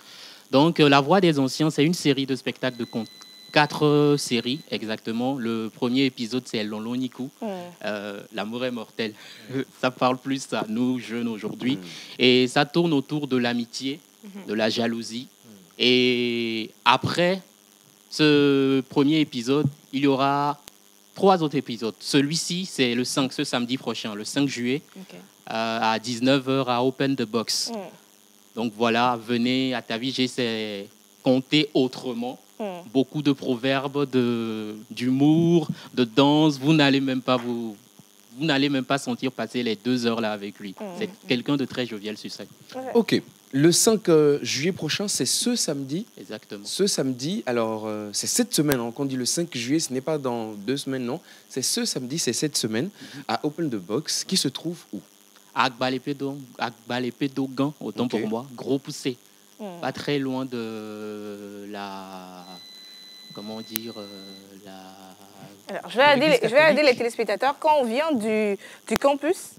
Donc, La Voix des anciens, c'est une série de spectacles de contes. 4 séries, exactement. Le premier épisode, c'est Lonlonikou, L'amour est mortel. Ça parle plus à nous, jeunes, aujourd'hui. Et ça tourne autour de l'amitié, de la jalousie. Et après, ce premier épisode, il y aura 3 autres épisodes. Celui-ci, c'est le 5, ce samedi prochain, le 5 juillet, à 19h à Open the Box. Donc voilà, venez, Atavige, c'est compter autrement. Beaucoup de proverbes, d'humour, de danse. Vous n'allez même pas sentir passer les 2 heures là avec lui. C'est quelqu'un de très jovial sur scène. Ok. Le 5 juillet prochain, c'est ce samedi. Exactement. Ce samedi, alors c'est cette semaine. Hein. Quand on dit le 5 juillet, ce n'est pas dans 2 semaines, non. C'est ce samedi, c'est cette semaine, à Open the Box, qui se trouve où? À Agbalépé-Dogan, autant pour moi. Gros poussé. Pas très loin de la... Comment dire Alors, je vais aider les téléspectateurs. Quand on vient du campus,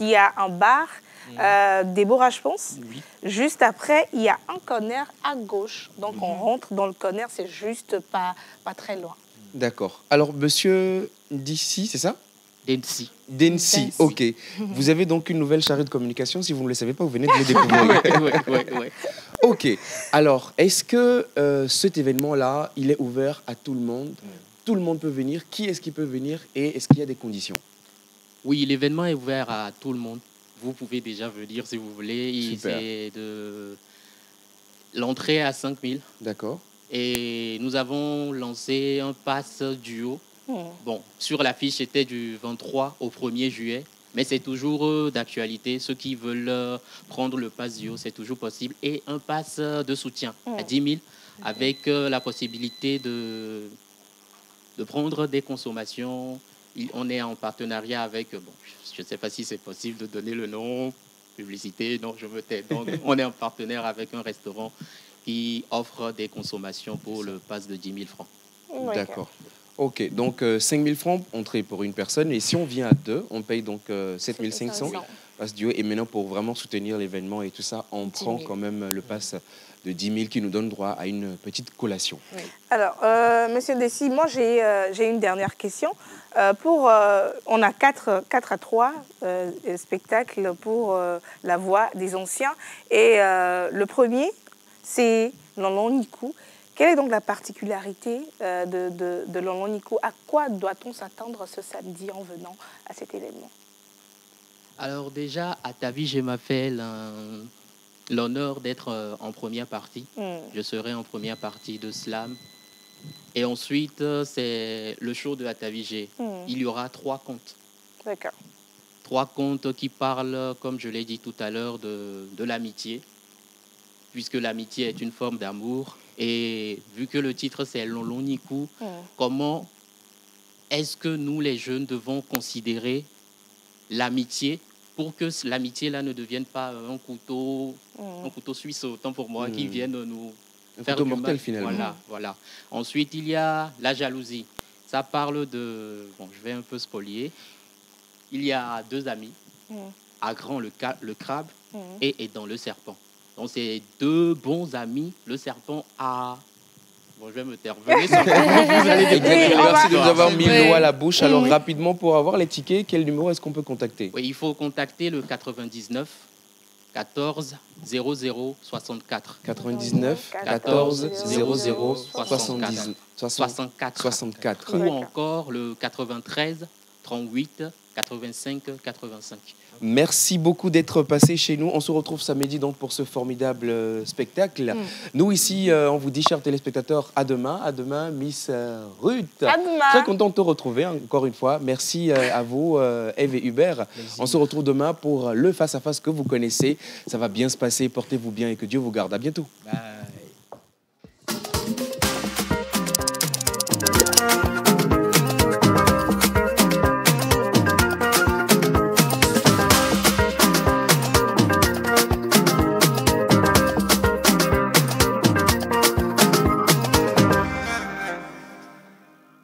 il y a un bar, des Bora, je pense. Juste après, il y a un corner à gauche. Donc, on rentre dans le corner, c'est juste pas très loin. D'accord. Alors, monsieur d'ici, c'est ça? Densi, ok. Vous avez donc une nouvelle charrue de communication. Si vous ne le savez pas, vous venez de le découvrir. Oui. Ok. Alors, est-ce que cet événement-là, il est ouvert à tout le monde? Tout le monde peut venir. Qui est-ce qui peut venir? Et est-ce qu'il y a des conditions? Oui, l'événement est ouvert à tout le monde. Vous pouvez déjà venir si vous voulez. C'est de l'entrée à 5 000. D'accord. Et nous avons lancé un pass duo. Bon, sur l'affiche, c'était du 23 au 1er juillet, mais c'est toujours d'actualité. Ceux qui veulent prendre le pass duo, c'est toujours possible. Et un pass de soutien à 10 000, avec la possibilité de prendre des consommations. On est en partenariat avec, bon, je ne sais pas si c'est possible de donner le nom, publicité, non, je me tais. Donc, on est en partenaire avec un restaurant qui offre des consommations pour le pass de 10 000 francs. D'accord. Ok, donc 5 000 francs entrée pour une personne. Et si on vient à 2, on paye donc 7 500 passe duo. Et maintenant, pour vraiment soutenir l'événement et tout ça, on prend quand même le pass de 10 000 qui nous donne droit à une petite collation. Oui. Alors, monsieur Dessy, moi, j'ai une dernière question. On a 4 à 3 spectacles pour la voix des anciens. Et le premier, c'est Lonlon Nikou. Quelle est donc la particularité de Lonlon Nikou? À quoi doit-on s'attendre ce samedi en venant à cet événement? Alors déjà, Atavige m'a fait l'honneur d'être en première partie. Je serai en première partie de Slam. Et ensuite, c'est le show de Atavige. Il y aura 3 contes. D'accord. 3 contes qui parlent, comme je l'ai dit tout à l'heure, de l'amitié. Puisque l'amitié est une forme d'amour. Et vu que le titre, c'est Lonlon Nikou, comment est-ce que nous, les jeunes, devons considérer l'amitié pour que l'amitié-là ne devienne pas un couteau suisse, autant pour moi, qui vienne nous faire du mortel, mal. Finalement. Voilà. Ensuite, il y a la jalousie. Ça parle de... Bon, je vais un peu spolier. Il y a 2 amis, Agran le crabe et dans le serpent. Donc, c'est 2 bons amis. Le serpent a... Bon, je vais me taire. Venez sur Merci de nous avoir mis l'eau à la bouche. Alors, rapidement, pour avoir les tickets, quel numéro est-ce qu'on peut contacter? Oui, il faut contacter le 99 14 00 64. 99 14 00 64. Ou encore le 93 38 85 85. Merci beaucoup d'être passé chez nous. On se retrouve samedi donc pour ce formidable spectacle. Nous ici, on vous dit, chers téléspectateurs, à demain. À demain, Miss Ruth. À demain. Très content de te retrouver encore une fois. Merci à vous, Eve et Hubert. On se retrouve demain pour le face-à-face que vous connaissez. Ça va bien se passer. Portez-vous bien et que Dieu vous garde. À bientôt. Bye.